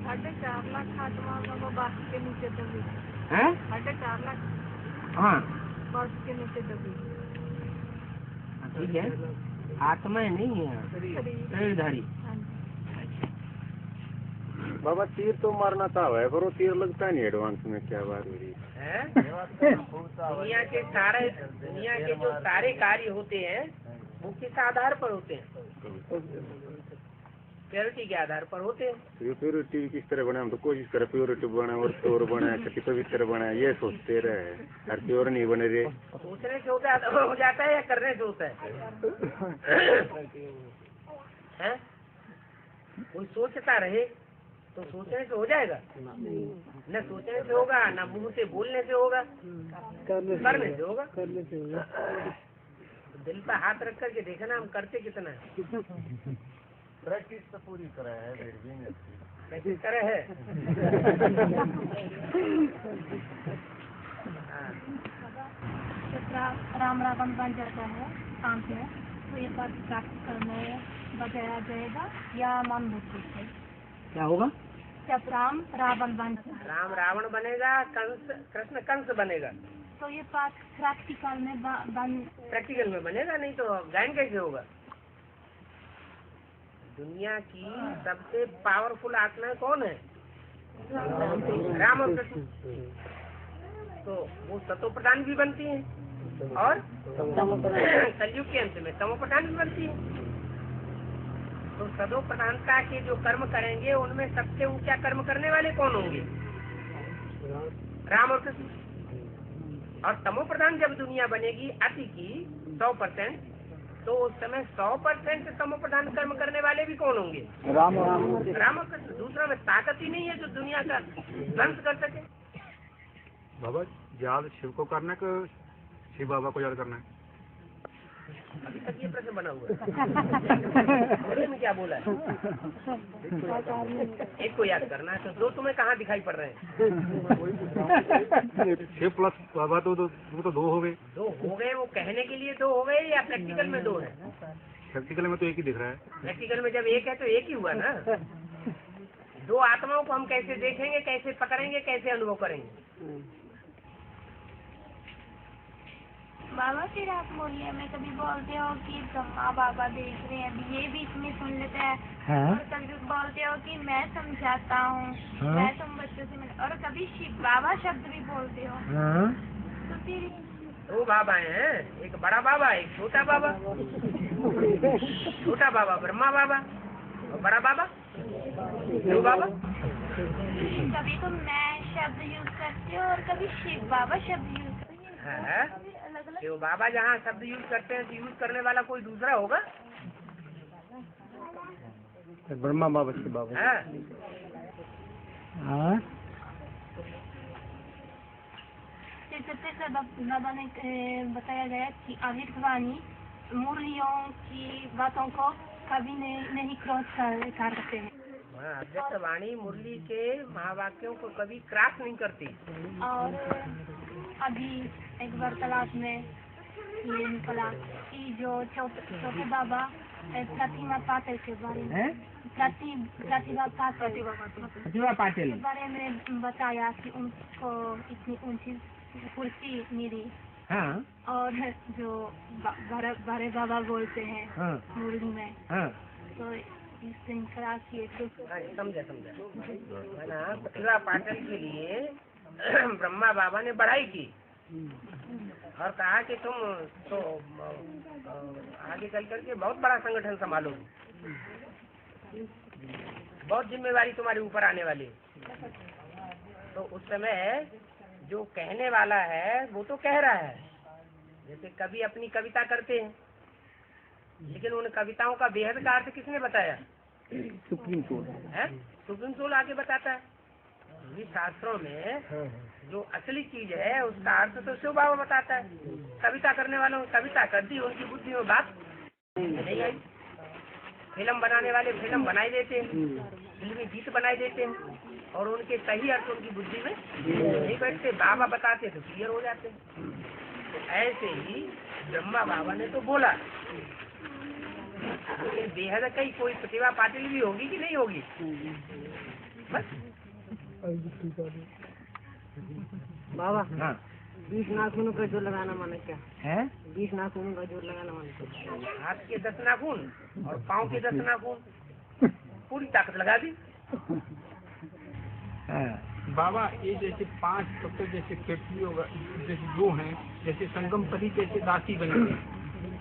4.5 लाख आत्मा बर्फ के नीचे दबी। 4.5 लाख हाँ बर्फ के नीचे दबी। ठीक है, आत्माएं नहीं है, शरीरधारी। बाबा तीर तो मारना था है, पर वो तीर लगता नहीं एडवांस में, क्या बात हो रही है? दुनिया के जो सारे कार्य होते हैं वो किस आधार पर होते हैं? प्योरिटी के आधार पर होते हैं। ये प्योरिटी किस तरह बने? हम तो कोशिश करें प्योरिटी बने और प्योर बने, किसी पवित्र बने, ये सोचते रहे, हर प्योर नहीं बने रहे। सोचने से हो जाता है या करने से होता है? कोई सोचता रहे तो सोचने से हो जाएगा? न सोचने से होगा, न मुंह से बोलने से होगा, करने से होगा। दिल पर हाथ रख करके देखना हम करते कितना है। प्रैक्टिस तो पूरी करे है, प्रैक्टिस करे है। राम रावण बन जाता है काम से, तो ये बात प्रैक्टिकल में बताया जाएगा या मन बुद्धि से? क्या होगा? जब राम रावण बन राम रावण बनेगा, कृष्ण कंस बनेगा, तो ये बात प्रैक्टिकल में प्रैक्टिकल में बनेगा, नहीं तो गायन कैसे होगा? दुनिया की सबसे पावरफुल आत्मा कौन है? राम और कृष्ण। तो वो सतो प्रधान भी बनती हैं और कलयुग के अंत में तमो प्रधान भी बनती है। तो सदो प्रधानता के जो कर्म करेंगे उनमें सबसे ऊंचा कर्म करने वाले कौन होंगे? राम और कृष्ण। और तमो प्रधान जब दुनिया बनेगी अति की 100%, तो उस समय 100% तमो प्रधान कर्म करने वाले भी कौन होंगे? राम और कृष्ण। दूसरा में ताकत ही नहीं है जो दुनिया का ध्वंस कर सके। बाबा याद शिव को करना है कि शिव बाबा को याद करना है? अभी तक ये प्रश्न बना हुआ है। में क्या बोला है? एक को याद करना है, तो दो तुम्हें कहाँ दिखाई पड़ रहे हैं? 6 प्लस बाबा तो 2 हो गए। 2 हो गए, वो कहने के लिए 2 हो गए या प्रैक्टिकल में 2 है? प्रैक्टिकल में तो एक ही दिख रहा है। प्रैक्टिकल में जब एक है तो एक ही हुआ ना। दो आत्माओं को हम कैसे देखेंगे, कैसे पकड़ेंगे, कैसे अनुभव करेंगे? बाबा फिर आप बोलिए, मैं कभी बोलते हो कि ब्रह्मा बाबा देख रहे हैं, अभी ये बीच में सुन लेते हैं। हाँ? और कभी बोलते हो कि मैं समझाता हूँ, हाँ? मैं तुम बच्चों से मिल, और कभी शिव बाबा शब्द भी बोलते हो। हाँ? तो फिर दो बाबा हैं, एक बड़ा बाबा, एक छोटा बाबा। छोटा बाबा ब्रह्मा बाबा और बड़ा बाबा शिव बाबा। कभी तो मैं शब्द यूज करती हूँ और कभी शिव बाबा शब्द यूज करती हूँ। है अलग अलग। शिव बाबा जहाँ शब्द यूज करते हैं तो यूज करने वाला कोई दूसरा होगा? ब्रह्मा बाबा शिव बाबा। है हाँ? सबसे बाबा ने बताया गया कि आविर्वाणी मूर्तियों की बातों को कभी नहीं क्रॉस करते हैं। अव्यक्त वाणी मुरली के महावाक्यों को कभी क्रॉस नहीं करती। और अभी एक वार्तालाप में ये निकला कि जो छोटे बाबा प्रतिमा पाटिल के बारे में प्रतिभा पाटिल के बारे में बताया कि उनको इतनी ऊंची कुर्सी मिली। हाँ। और जो बड़े बाबा बोलते हैं हाँ। मुरली में। हाँ। तो इस श्रृंखला की समझा है ना। प्रतिभा पाटिल के लिए ब्रह्मा बाबा ने बढ़ाई की और कहा कि तुम तो आगे चल करके बहुत बड़ा संगठन संभालोगे, बहुत जिम्मेवारी तुम्हारे ऊपर आने वाली। तो उस समय जो कहने वाला है वो तो कह रहा है, जैसे कवि अपनी कविता करते हैं, लेकिन उन कविताओं का बेहद का अर्थ किसने बताया? सुप्रीम कोर्ट है, सुप्रीम कोर्ट आगे बताता है। ये शास्त्रों में जो असली चीज है उसका अर्थ तो शिव बाबा बताता है। कविता करने वालों ने कविता कर दी, उनकी बुद्धि में बात नहीं आई। फिल्म बनाने वाले फिल्म बनाई देते हैं, फिल्मी गीत बनाई देते हैं और उनके सही अर्थ उनकी बुद्धि में नहीं बैठते। बाबा बताते तो क्लियर हो जाते हैं। तो ऐसे ही ब्रह्मा बाबा ने तो बोला, लेकिन बेहद कहीं कोई प्रतिभा पाटिल भी होगी कि नहीं होगी? बस बाबा हाँ। 20 नाखूनों का जोर लगाना माने क्या है? 20 नाखूनों का जोर लगाना माने क्या? हाथ के 10 नाखून और पाँव के 10 नाखून, पूरी ताकत लगा दी। बाबा ये जैसे 5 तत्व जैसे पृथ्वी होगा, जैसे जो हैं, जैसे संगम पति जैसे दासी बन गई,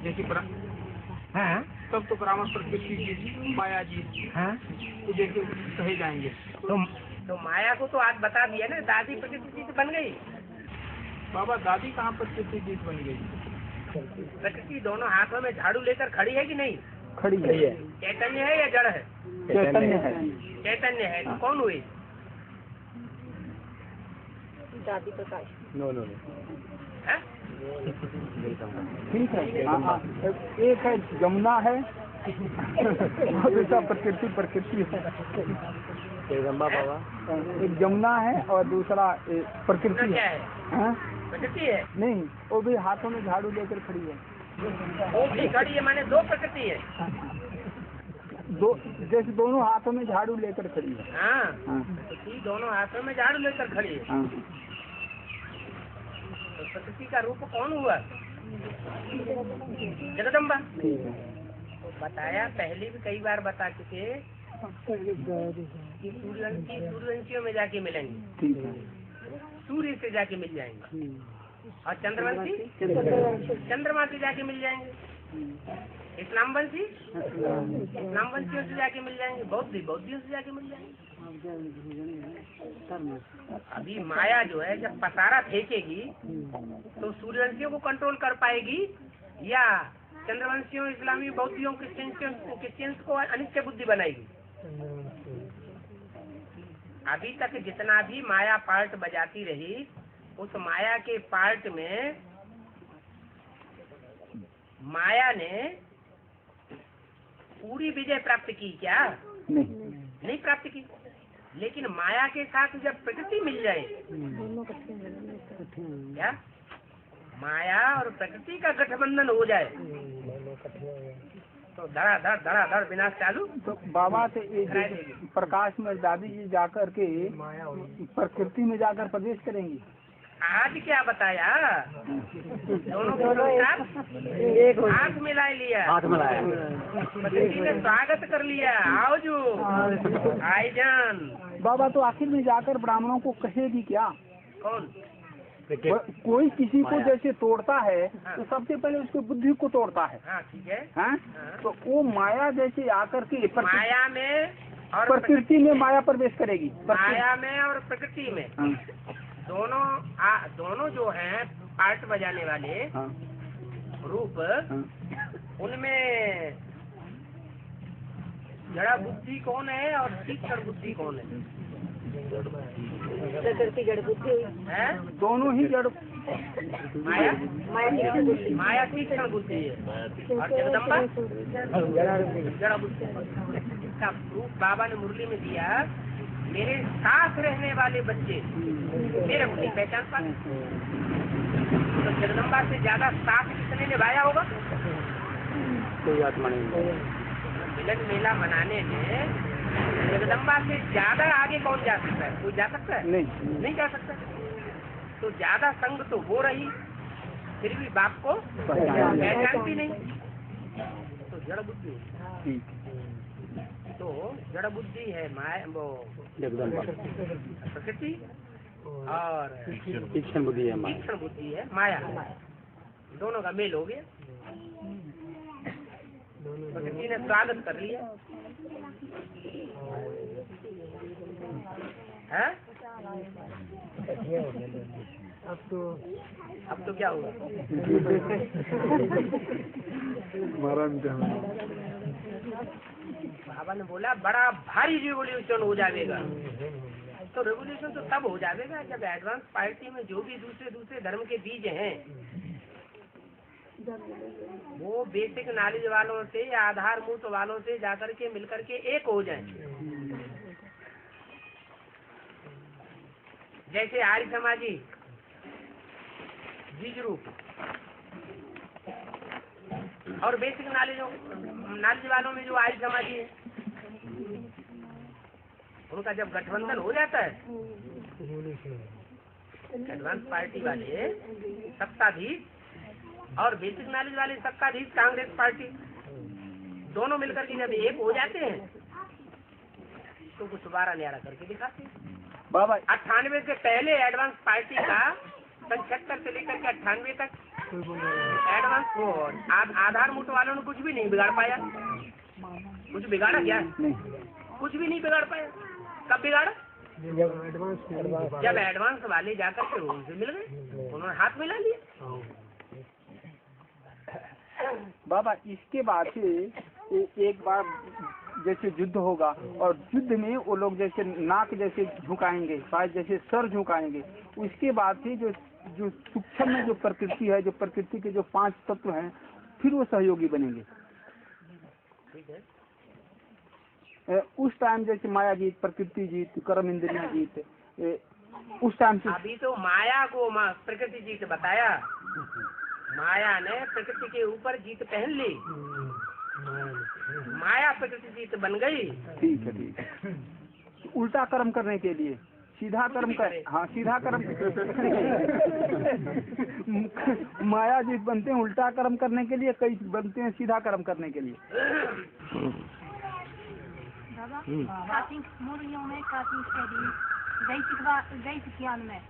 जैसे हाँ। तब तो ब्राह्मण प्रकृति जी माया जी तो जैसे कहे जाएंगे। तो माया को तो आज बता दिया ना, दादी प्रकृति जीत बन गई। बाबा दादी कहाँ प्रकृति जीत बन गई? प्रकृति दोनों हाथों में झाड़ू लेकर खड़ी है कि नहीं? खड़ी है। चैतन्य है या जड़ है? चैतन्य है। चैतन्य है। तो कौन हुई? दादी प्रकाश। नो है? ठीक है। एक है जमुना है और दूसरा प्रकृति है। बाबा एक जमुना है और दूसरा प्रकृति क्या है। है? हाँ? प्रकृति है। नहीं, वो भी हाथों में झाड़ू लेकर खड़ी है। वो भी खड़ी है, माने दो प्रकृति है। दो जैसे दोनों हाथों में झाड़ू लेकर खड़ी है। हाँ। हाँ। प्रकृति दोनों हाथों में झाड़ू लेकर खड़ी है। हाँ। तो प्रकृति का रूप कौन हुआ? जगदम्बा। तो बताया, पहले भी कई बार बता चुके कि सूर्यवंशियों में जाके मिलेंगे, सूर्य से जाके मिल जाएंगे, और चंद्रवंशी चंद्रमा से जाके मिल जाएंगे, इस्लामवंशी इस्लामवंशियों से जाके मिल जाएंगे, बौद्धियों से जाके मिल जाएंगे। अभी माया जो है जब पसारा फेंकेगी तो सूर्यवंशियों को कंट्रोल कर पाएगी या चंद्रवंशियों, इस्लामी, बौद्धियों, क्रिश्चियंस को अनित्य बुद्धि बनाएगी? अभी तक जितना भी माया पार्ट बजाती रही, उस माया के पार्ट में माया ने पूरी विजय प्राप्त की क्या? नहीं प्राप्त की। लेकिन माया के साथ जब प्रकृति मिल जाए, क्या माया और प्रकृति का गठबंधन हो जाए, तो धड़ा विनाश चालू। तो बाबा से प्रकाश में दादी जी जाकर के प्रकृति में जाकर प्रवेश करेंगी। आज क्या बताया, दोनों एक हाथ मिला लिया, प्रकृति ने स्वागत कर लिया, आओ जो आई जान। बाबा तो आखिर में जाकर ब्राह्मणों को कहेगी क्या? कौन? कोई किसी को जैसे तोड़ता है तो सबसे पहले उसकी बुद्धि को तोड़ता है। हाँ ठीक है। हाँ? तो वो माया जैसे आकर के माया में और प्रकृति में माया प्रवेश करेगी। माया में और प्रकृति में दोनों जो हैं पार्ट बजाने वाले रूप, उनमें जड़ा बुद्धि कौन है और तीक्ष्ण बुद्धि कौन है? प्रकृति जड़ बुद्धि है, दोनों ही जड़। माया तीक्ष्ण बुद्धि है और जगदम्बा जड़ा बुद्धि। इसका प्रूफ बाबा ने मुरली में दिया, मेरे साथ रहने वाले बच्चे मेरे को नहीं पहचान पाते। तो जगदम्बा से ज्यादा साथ किसने निभाया होगा? कोई आत्मा नहीं। मिलन मेला मनाने में जगदम्बा से ज्यादा आगे कौन जा सकता है? कोई जा सकता है? नहीं जा सकता। तो ज्यादा संग तो वो रही, फिर भी बाप को पहचानती नहीं, तो जड़ बुद्धि। तो जड़ बुद्धि है माया, वो जगदम्बा प्रकृति, और तीक्ष्ण बुद्धि है तीक्ष्ण बुद्धि है माया। दोनों का मेल हो गया, प्रकृति ने स्वागत कर लिया है। अब तो क्या होगा? बाबा ने बोला बड़ा भारी रिवोल्यूशन हो जाएगा। तो रिवोल्यूशन तो तब हो जाएगा जब एडवांस पार्टी में जो भी दूसरे धर्म के बीज हैं वो बेसिक नॉलेज वालों से या आधारभूत वालों से जाकर के मिलकर के एक हो जाए। जैसे आर्य समाजी बीज रूप और बेसिक नॉलेज वालों में जो आर्य समाजी है, उनका जब गठबंधन हो जाता है, एडवांस पार्टी वाले सत्ताधीश और बेसिक नॉलेज वाले सत्ताधीश कांग्रेस पार्टी, दोनों मिलकर के जब एक हो जाते हैं तो कुछ 12 न्यारा करके दिखाते हैं। बाबा 98 से पहले एडवांस पार्टी का 76 से लेकर के 98 तक एडवांस आधार मूट वालों ने कुछ भी नहीं बिगाड़ पाया। कुछ बिगाड़ा क्या? कुछ भी नहीं बिगाड़ पाया। कब बिगाड़ा? जब एडवांस वाले जाकर के उनसे मिल गए, उन्होंने हाथ मिला लिया। बाबा इसके बाद से एक बार जैसे युद्ध होगा और युद्ध में वो लोग जैसे नाक जैसे झुकाएंगे, शायद जैसे सर झुकाएंगे, उसके बाद से जो सूक्ष्म में जो प्रकृति है, जो प्रकृति के जो 5 तत्व हैं, फिर वो सहयोगी बनेंगे। उस टाइम जैसे माया जीत, प्रकृति जीत, कर्म इंद्रियां जीत, उस टाइम से अभी तो माया को प्रकृति जीत बताया। माया ने प्रकृति के ऊपर जीत पहन ली, माया प्रकृति जीत बन गई। ठीक है। उल्टा कर्म करने के लिए सीधा कर्म करे। हाँ, सीधा कर्म माया जीत बनते हैं उल्टा कर्म करने के लिए, कई बनते हैं सीधा कर्म करने के लिए। मुरलियों में काटिंग वैदिक ज्ञान में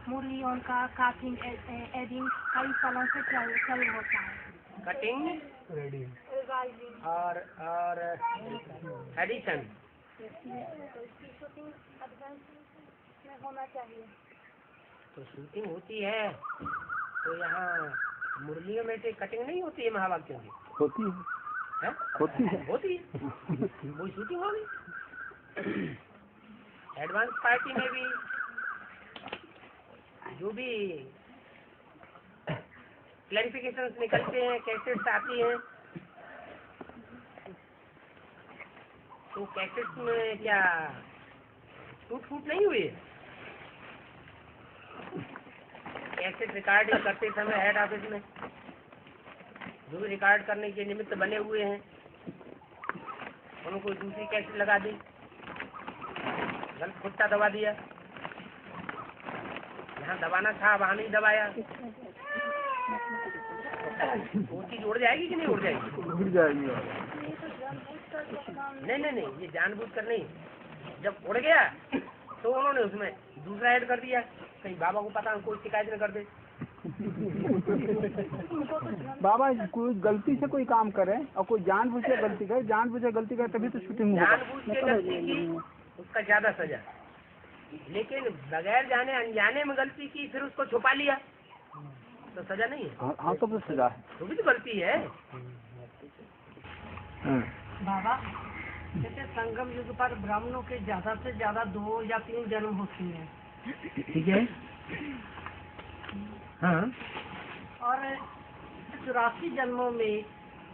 मुरलियों का काटिंग एडिंग कई सालों से चल होता है। कटिंग और एडिशन होना चाहिए। तो शूटिंग होती है तो यहाँ मुरलियों में से कटिंग नहीं होती है महावाक्यों की? होती है, होती है। वो शूटिंग होगी। एडवांस पार्टी में भी जो भी क्लैरिफिकेशंस निकलते हैं, कैसेट्स आती हैं, तो कैसेट्स में क्या टूट नहीं हुई है? कैसेट रिकॉर्डिंग करते समय हेड ऑफिस में जो भी रिकॉर्ड करने के निमित्त बने हुए हैं उन्होंने कोई दूसरी कैसेट लगा दी, गलत खुट्टा दबा दिया, यहाँ दबाना था वहाँ नहीं दबाया, वो चीज उड़ जाएगी कि नहीं उड़ जाएगी? उड़ जाएगी। नहीं, ये जानबूझकर नहीं, जब उड़ गया तो उन्होंने उसमें दूसरा ऐड कर दिया, कहीं बाबा को पता कोई शिकायत न कर दे। बाबा कोई गलती से कोई काम करे और कोई जानबूझ के गलती करे तभी तो शूटिंग होगा। जानबूझ के गलती की उसका ज्यादा सजा, लेकिन बगैर जाने अनजाने में गलती की फिर उसको छुपा लिया तो सजा नहीं है। हाँ तो सजा है, वो भी तो गलती है। बाबा जैसे संगम युग पर ब्राह्मणों के ज्यादा से ज्यादा 2 या 3 जन्म होते हैं, ठीक है। हाँ, और 84 जन्मों में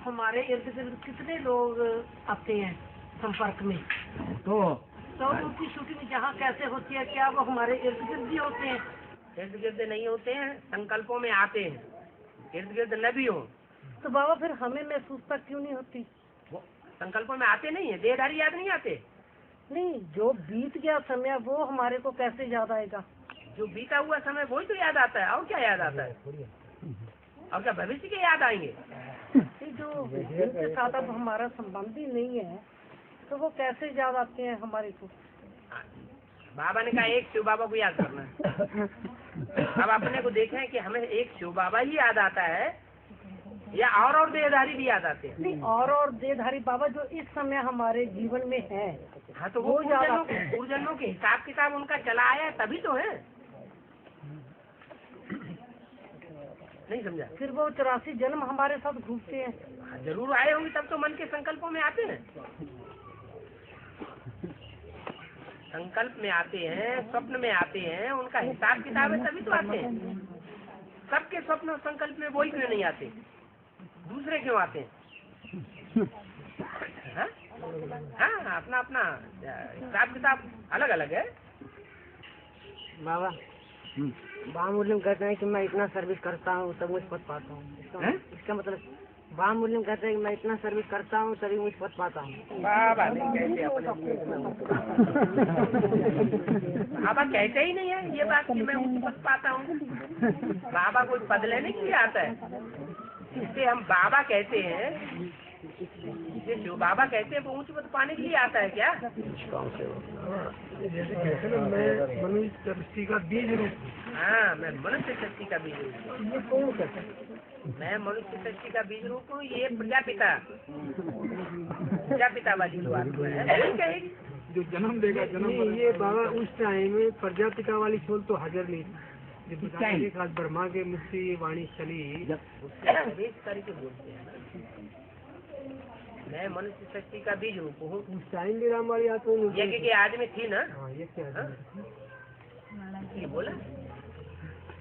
हमारे इर्द गिर्द कितने लोग आते हैं संपर्क में, तो उनकी शूटिंग जहाँ कैसे होती है, क्या वो हमारे इर्द गिर्द ही होते हैं? इर्द गिर्द नहीं होते हैं, संकल्पों में आते हैं, इर्द गिर्द न भी हो तो बाबा फिर हमें महसूस तक क्यों नहीं होती? वो संकल्पों में आते नहीं है, देहधारी याद नहीं आते। नहीं, जो बीत गया समय वो हमारे को कैसे याद आएगा? जो बीता हुआ समय वही तो याद आता है, और क्या याद आता है? और क्या भविष्य के याद आएंगे? ये जो जिनके साथ अब हमारा संबंध ही नहीं है तो वो कैसे याद आते हैं हमारे को? बाबा ने कहा एक शिव बाबा को याद करना है। अब अपने को देखें कि हमें एक शिव बाबा ही याद आता है या और देहधारी भी याद आते हैं? नहीं, और देहधारी बाबा जो इस समय हमारे जीवन में है। हाँ, तो वो पूर्व जन्मों के हिसाब किताब उनका चला आया तभी तो है। नहीं समझा? फिर वो 84 जन्म हमारे साथ घूमते हैं। हाँ, जरूर आए होंगे, तब तो मन के संकल्पों में आते हैं। संकल्प में आते हैं, स्वप्न में आते हैं, उनका हिसाब किताब है तभी तो आते हैं। सबके स्वप्न और संकल्प में वही क्यों नहीं आते, दूसरे क्यों आते हैं? हाँ? हाँ, अपना अपना हिसाब किताब अलग अलग है। बाबा मुस्लिम कहते हैं कि मैं इतना सर्विस करता हूँ तब मुझ पद पाता हूँ, इसका मतलब मुस्लिम कहते हैं कि मैं इतना सर्विस करता हूँ तभी मुझ पद पाता हूँ। बाबा नहीं कहते अपने, बाबा कहते ही नहीं है ये बात कि मैं ऊंच पद पाता हूँ। बाबा कोई पद लेने के लिए आता है, जिसे हम बाबा कहते हैं, जिसे जो बाबा कहते हैं वो ऊंच पद पाने के लिए आता है क्या? जैसे कहते हैं मैं मनुष्य सृष्टि का बीज रूप। हाँ, मैं मनुष्य सृष्टि का बीज रूप हूँ। ये कौन कहते हैं? मैं मनुष्य सृष्टि का बीज रूप हूँ। ये प्रजापिता वाली जो बात है कहेगी, जो जन्म देगा जन्म। ये बाबा उस टाइम में प्रजापिता वाली छोल तो हाजिर नहीं था, जब ब्रह्मा के मुख से ये वाणी चली, प्रवेश करके बोलते हैं ना, मैं मनुष्य शक्ति का बीज रूप हूँ। उस टाइम भी राम वाली आत्मा यज्ञ के आदमी थी ना, ये क्या है? ये बोला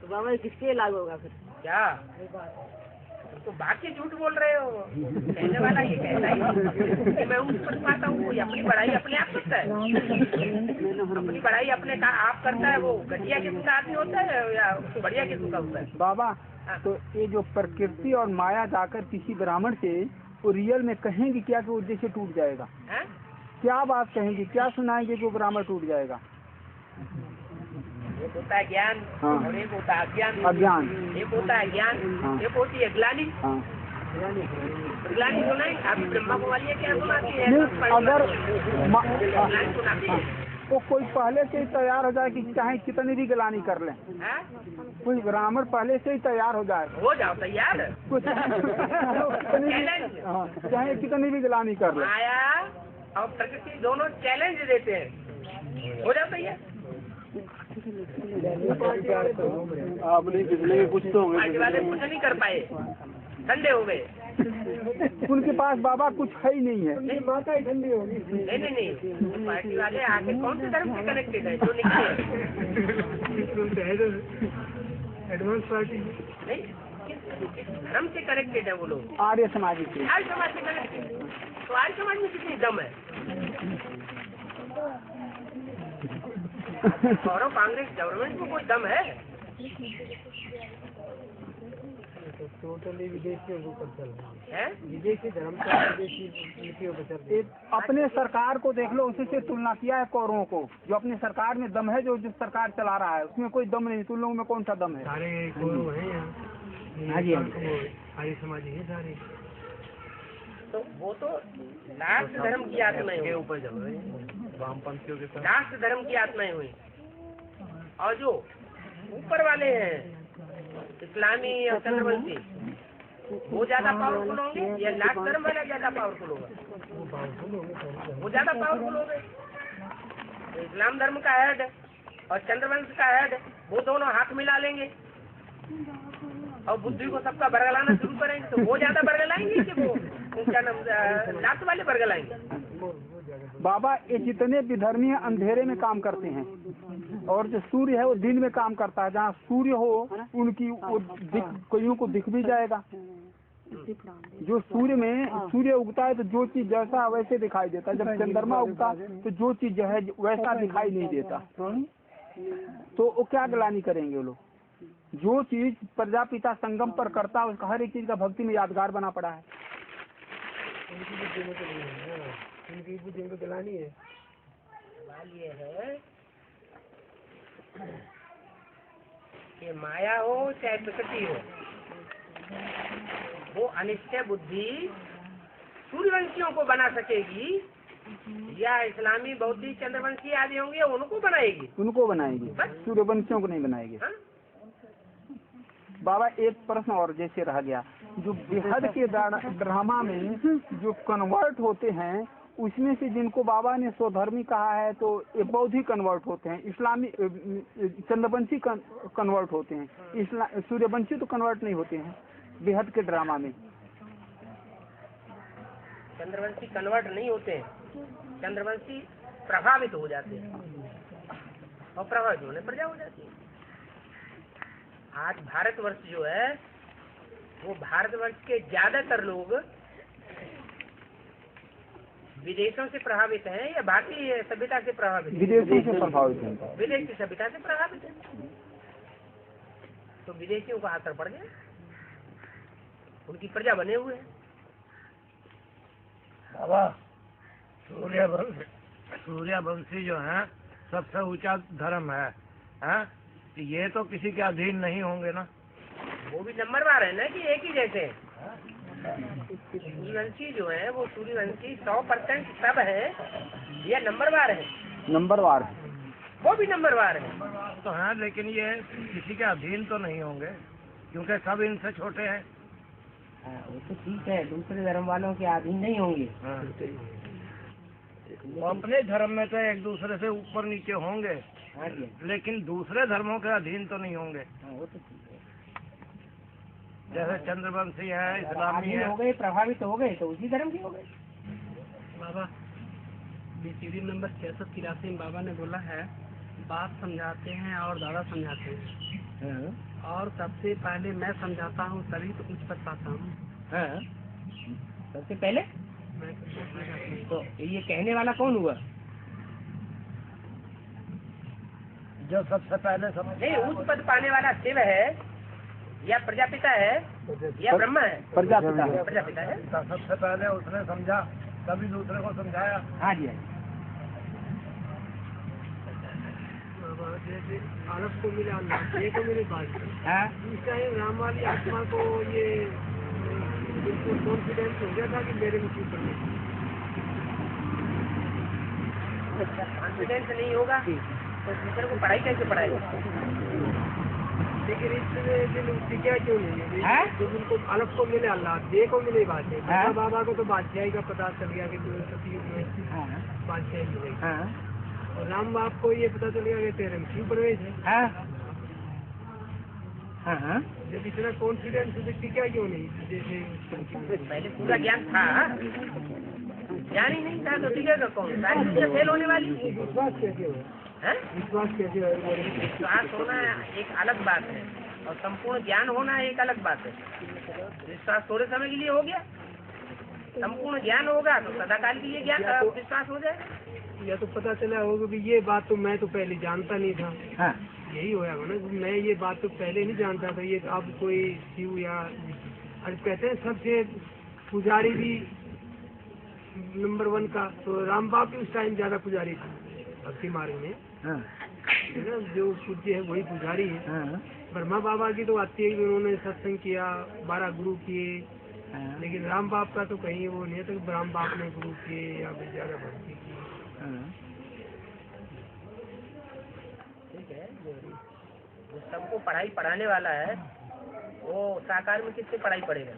तो बाबा किसके लागू होगा फिर? क्या तो बाकी झूठ बोल रहे हो? कहने वाला ये कहता है कि मैं उस पर पाता हूँ। कोई अपनी बड़ाई अपने आप करता है, अपनी बड़ाई अपने का आप करता है। वो घटिया किस्म का आदमी होता है या बढ़िया किस्म का होता है? बाबा तो ये जो प्रकृति और माया जाकर किसी ब्राह्मण से वो रियल में कहेंगे क्या कि वो जैसे टूट जाएगा? क्या बात कहेंगे, क्या सुनाएंगे कि वो ब्राह्मण टूट जाएगा? एक होता है ज्ञान, हाँ। और एक होता है अज्ञान। एक होता है ज्ञान, हाँ। एक होती है ग्लानि। हाँ। ग्लानि सुनाई अभी ब्रह्मा कुमारी क्या सुनाती है? नहीं, अगर ग्लानि सुनाती है। वो कोई पहले से ही तैयार हो जाए कि चाहे कितनी भी गलानी कर लें, हाँ? कोई ब्राह्मण पहले से ही तैयार हो जाए, हो जाओ तैयार। कुछ चाहे कितनी भी गलानी कर लें। माया और प्रकृति दोनों चैलेंज देते हैं, हो जाओ तैयार। आपने कितने कुछ तो पार्टी वाले कुछ नहीं कर पाए, ठंडे हो गए। उनके पास बाबा कुछ है ही नहीं है। माता ही ठंडी होगी। नहीं, पार्टी वाले आगे कौन से धर्म से कनेक्टेड है जो निकले? एडवांस पार्टी नहीं, किस धर्म से कनेक्टेड है वो लोग? आर्य समाज से। आर्य समाज से कनेक्टेड। तो आर्य समाज में कितनी दम है? और कांग्रेस गवर्नमेंट में कोई दम है? तो टोटली विदेशियों के ऊपर चल रहा है। हैं? विदेशी धर्म का विदेशी नीतियों पर चल रहा है। अपने सरकार को देख लो, उसी से तुलना किया है कौरवों को। जो अपनी सरकार में दम है, जो जिस सरकार चला रहा है उसमें कोई दम नहीं, तुम लोगों में कौन सा दम है? सारे कौरव हैं यहाँ। हाँ जी, हाँ आर्य समाजी है सारे। तो वो तो लास्ट धर्म की आत्माएं हुई, ऊपर चल रहे हैं वामपंथियों के साथ। लास्ट धर्म की आत्माएं हुई। और जो ऊपर वाले हैं इस्लामी और चंद्रवंशी, वो ज्यादा पावरफुल होंगे या लास्ट धर्म वाला ज्यादा पावरफुल होगा? वो ज्यादा पावरफुल होंगे। तो इस्लाम धर्म का हेड और चंद्रवंश का हेड, वो दोनों हाथ मिला लेंगे और बुद्धि को सबका बरगलाना शुरू करेंगे, तो वो ज्यादा बरगलाएंगे कि वो क्या नाम लास्ट वाले बरगलाएंगे? बाबा, ये जितने विधर्मी हैं अंधेरे में काम करते हैं, और जो सूर्य है वो दिन में काम करता है। जहाँ सूर्य हो उनकी वो कईयों को दिख भी जाएगा। जो सूर्य में सूर्य उगता है तो जो चीज जैसा वैसे दिखाई देता है। जब चंद्रमा उगता है तो जो चीज जो है वैसा दिखाई नहीं देता। तो वो क्या गलानी करेंगे वो लोग? जो चीज प्रजापिता संगम पर करता है उसका हर एक चीज का भक्ति में यादगार बना पड़ा है। उनकी बुद्धि में तो नहीं है ना, उनकी बुद्धि में तो गलानी है। सवाल ये है कि माया हो चाहे प्रकृति हो, वो अनिश्चय बुद्धि सूर्यवंशियों को बना सकेगी या इस्लामी बौद्धिक चंद्रवंशी आदि होंगे उनको बनाएगी? उनको बनाएगी, सूर्यवंशियों को नहीं बनाएगी। हाँ? बाबा, एक प्रश्न और जैसे रह गया, जो बेहद के ड्रामा में जो कन्वर्ट होते हैं उसमें से जिनको बाबा ने स्वधर्मी कहा है तो ये बौद्धी कन्वर्ट होते हैं, इस्लामी चंद्रवंशी कन्वर्ट होते हैं, सूर्यवंशी तो कन्वर्ट नहीं होते हैं बेहद के ड्रामा में। चंद्रवंशी कन्वर्ट नहीं होते हैं, चंद्रवंशी प्रभावित हो जाते हैं और प्रभावित होने पर जा हो जाती है। आज भारतवर्ष जो है वो भारतवर्ष के ज्यादातर लोग विदेशों से प्रभावित हैं या भारतीय सभ्यता से प्रभावित हैं? विदेशों से प्रभावित हैं। विदेश की सभ्यता से प्रभावित है। तो विदेशियों का असर पड़ गया, उनकी प्रजा बने हुए हैं। बाबा, सूर्यवंशी जो है सबसे ऊंचा धर्म है, हैं? ये तो किसी के अधीन नहीं होंगे ना? वो भी नंबरवार है ना कि एक ही जैसे हैं? सूर्यवंशी जो है वो सूर्यवंशी 100% सब है या नंबरवार है? नंबरवार, वो भी नंबरवार है। तो है, लेकिन ये किसी के अधीन तो नहीं होंगे क्योंकि सब इनसे छोटे हैं। वो तो ठीक है, दूसरे धर्म वालों के अधीन नहीं होंगे। वो अपने धर्म में तो एक दूसरे से ऊपर नीचे होंगे, लेकिन दूसरे धर्मों के अधीन तो नहीं होंगे। वो तो ठीक है। जैसे चंद्रवंशी है, इस्लामी है, हो गए, प्रभावित हो गए तो उसी धर्म के हो गए। बाबा, सीढ़ी नंबर 683 में बाबा ने बोला है बाप समझाते हैं और दादा समझाते हैं, और सबसे पहले मैं समझाता हूँ तभी तो कुछ कर पाता हूँ। सबसे पहले मैं कुछ समझाता हूँ। तो ये कहने वाला कौन हुआ? जो सबसे पहले समझ। नहीं, उच्च पद पाने वाला शिव है या प्रजापिता है या ब्रह्मा है? प्रजापिता है। प्रजापिता है। तो सबसे पहले उसने समझा तभी दूसरे को समझाया। हाँ जी। बाबा, जैसे आरब को मिला अल्लाह, ये को मिली बात हाँ? इसका ही राम वाली आत्मा को ये बिल्कुल कॉन्फिडेंस हो गया था कि मेरे में क्यों करना। कॉन्फिडेंस नहीं होगा तो दूसरे को पढ़ाई कैसे पढ़ाएगा? लेकिन इसमें दिल टिका क्यों नहीं है? हाँ? जो बिल्कुल अलग को मिले अल्लाह, दे को मिले बात है। हाँ? बाबा को तो बादशाही का पता चल गया कि तुम्हें सतयुग में बादशाही मिलेगी, हाँ? और राम बाप को ये पता चल गया कि तेरे में क्यों प्रवेश है। हाँ? हाँ? हाँ? जब इतना कॉन्फिडेंस है टिका क्यों नहीं? जैसे पहले पूरा ज्ञान था, ज्ञान ही नहीं था तो टिकेगा कौन? सारी चीजें फेल होने वाली। विश्वास कैसे हो? हैं? विश्वास कैसे हो? विश्वास होना एक अलग बात है और संपूर्ण ज्ञान होना एक अलग बात है। विश्वास थोड़े समय के लिए हो गया, संपूर्ण ज्ञान होगा तो सदाकाल के लिए ज्ञान विश्वास हो जाए। या तो पता चला होगा कि ये बात तो मैं तो पहले जानता नहीं था, हाँ। यही होया ना, मैं ये बात तो पहले नहीं जानता था, ये अब कोई शिव या आज कहते हैं सबसे पुजारी भी नंबर 1 का, तो राम बाप भी उस टाइम ज्यादा पुजारी थे भक्ति मार्ग में, है ना, जो पूज्य है वही पुजारी है। ब्रह्मा बाबा की तो आती है कि उन्होंने सत्संग किया, 12 गुरु किए, लेकिन राम बाप का तो कहीं वो नहीं है, तो राम बाप ने गुरु किए या फिर ज्यादा भक्ति की। ठीक है, जो सबको पढ़ाई पढ़ाने वाला है वो साकार में किससे पढ़ाई पढ़ेगा?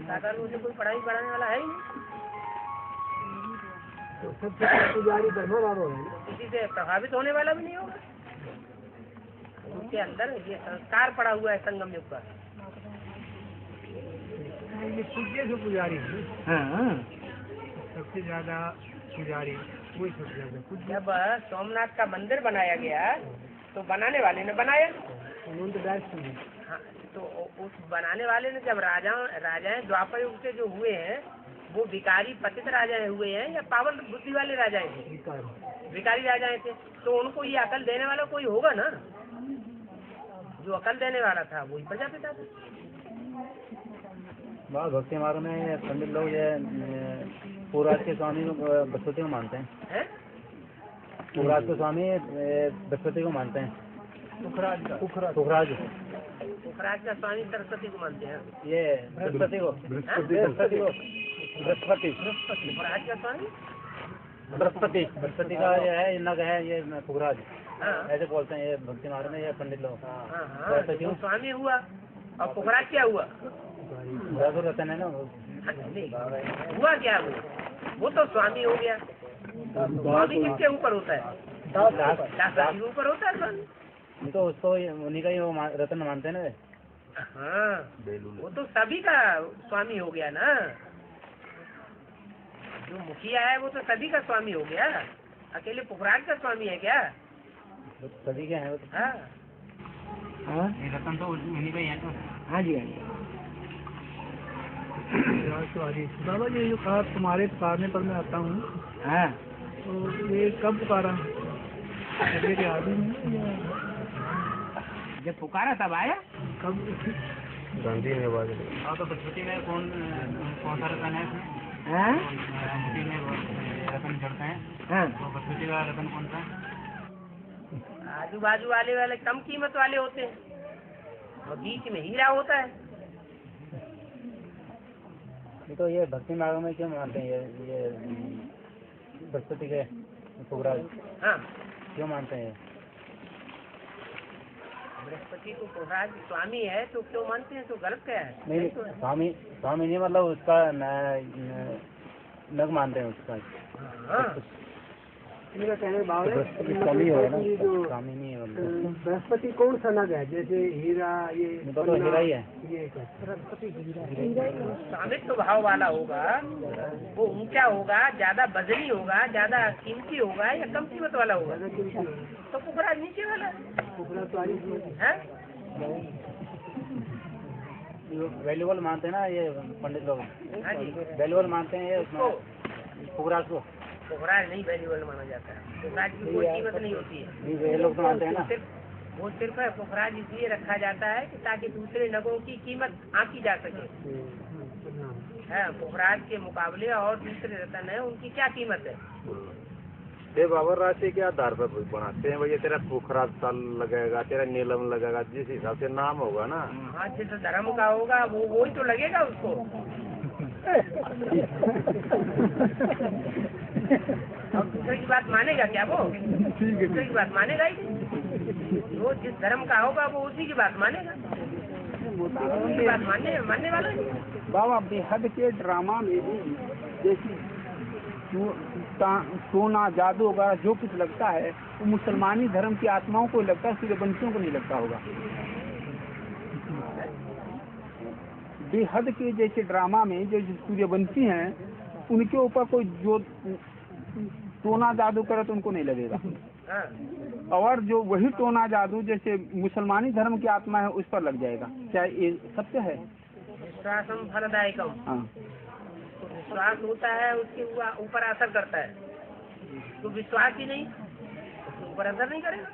साकार में उसे कोई पढ़ाई पढ़ाने वाला है ही नहीं, तो सबसे पुजारी ब्रह्मा बाबा है, किसी से प्रभावित होने वाला भी नहीं होगा। उसके अंदर ये संस्कार पड़ा हुआ है संगम युग का। ये पूज्य जो पुजारी है सबसे ज्यादा पुजारी वही सबसे ज्यादा पूज्य। जब सोमनाथ का मंदिर बनाया गया तो बनाने वाले ने बनाया, हाँ, तो उस बनाने वाले ने जब राजाएं द्वापर युग से जो हुए हैं वो भिखारी पतित राजाएं हुए हैं या पावन बुद्धि वाले राजाएं थे? भिखारी राजाएं थे, तो उनको ये अकल देने वाला कोई होगा ना, जो अकल देने वाला था वही प्रजापिता था। भक्ति मार्ग में पंडित लोग ये पूराज के स्वामी बृहस्पति को मानते हैं, पूराज के स्वामी बृहस्पति को मानते हैं, पुखराज का स्वामी सरस्वती को मानते हैं, ये बृहस्पति को पुखराज का स्वामी बृहस्पति का ये है, इनका है ये पुखराज, हाँ, ऐसे बोलते हैं ये भक्ति मार्ग में ये पंडित लोग। हाँ, तो स्वामी हुआ और पुखराज क्या हुआ? रतन है ना वो। हुआ क्या वो तो स्वामी हो गया। स्वामी किसके ऊपर होता है? दास के ऊपर होता है स्वामी, तो उसको उन्हीं का ही वो रतन मानते हैं ना। हाँ, वो तो सभी का स्वामी हो गया ना, जो मुखिया है वो तो सभी का स्वामी हो गया, अकेले पुखराज का स्वामी है क्या? सभी के हैं वो। हाँ, ये रतन तो उन्हीं का ही है। हाँ जी, बाबा जी जो कहा तुम्हारे पुकारने पर मैं आता हूँ, तो ये कब पुकारा? जब पुकारा तब आया। कब? गांधी ने बात और तो बृहस्पति में कौन सा रतन है? बृहस्पति में रतन चढ़ते हैं, तो बृहस्पति का रतन कौन सा? आजू बाजू वाले कम कीमत वाले होते हैं और बीच में हीरा होता है। तो ये भक्ति मार्ग में क्यों मानते हैं ये बृहस्पति के पुखराज? हाँ, क्यों मानते हैं? बृहस्पति को पुखराज स्वामी है तो क्यों मानते हैं? तो गलत क्या है? नहीं, स्वामी नहीं मतलब उसका नग मानते हैं उसका। हाँ, इनका कहने बाबा बृहस्पति स्वामी है ना, स्वामी नहीं है मतलब। बृहस्पति कौन सा नग है? जैसे हीरा, ये तो हीरा ही है। ये बृहस्पति स्वामित्व भाव वाला होगा, वो ऊंचा होगा, ज्यादा बजनी होगा, ज्यादा कीमती होगा या कम कीमत वाला होगा? तो पुखराज नीचे वाला है। वैल्यूबल मानते हैं ना ये पंडित लोग, हाँ जी, वैल्यूबल मानते हैं ये उसको पुखराज को। पुखराज नहीं वैल्यूबल माना जाता है, पुखराज की कोई कीमत नहीं होती है। ये लोग तो मानते हैं ना। वो सिर्फ है पुखराज इसलिए रखा जाता है कि ताकि दूसरे नगों की कीमत आंकी जा सके। है पुखराज के मुकाबले और दूसरे रतन है उनकी क्या कीमत है? ये बाबर राशि के आधार पर बनाते हैं भैया, तेरा पुखराज साल लगेगा, तेरा नीलम लगेगा, जिस हिसाब से नाम होगा ना। हाँ, जिस धर्म का होगा वो ही तो लगेगा उसको। अब दूसरे की बात मानेगा क्या वो? दूसरे की बात मानेगा ही नहीं। वो जिस धर्म का होगा वो उसी की बात मानेगा, उसी की बात मानने वाला नहीं। बाबा बेहद के ड्रामा में भी जैसे सोना जादू वगैरह जो कुछ लगता है वो मुसलमानी धर्म की आत्माओं को लगता है, सूर्यवंशियों को नहीं लगता होगा। बेहद के जैसे ड्रामा में जो सूर्यवंशी हैं उनके ऊपर कोई जो टोना जादू करे तो उनको नहीं लगेगा, और जो वही टोना जादू जैसे मुसलमानी धर्म की आत्मा है उस पर लग जाएगा। क्या ये सत्य है? विश्वासम फलदायकम। हाँ, विश्वास होता है उसके ऊपर असर करता है, तो विश्वास ही नहीं उसके ऊपर असर नहीं करेगा।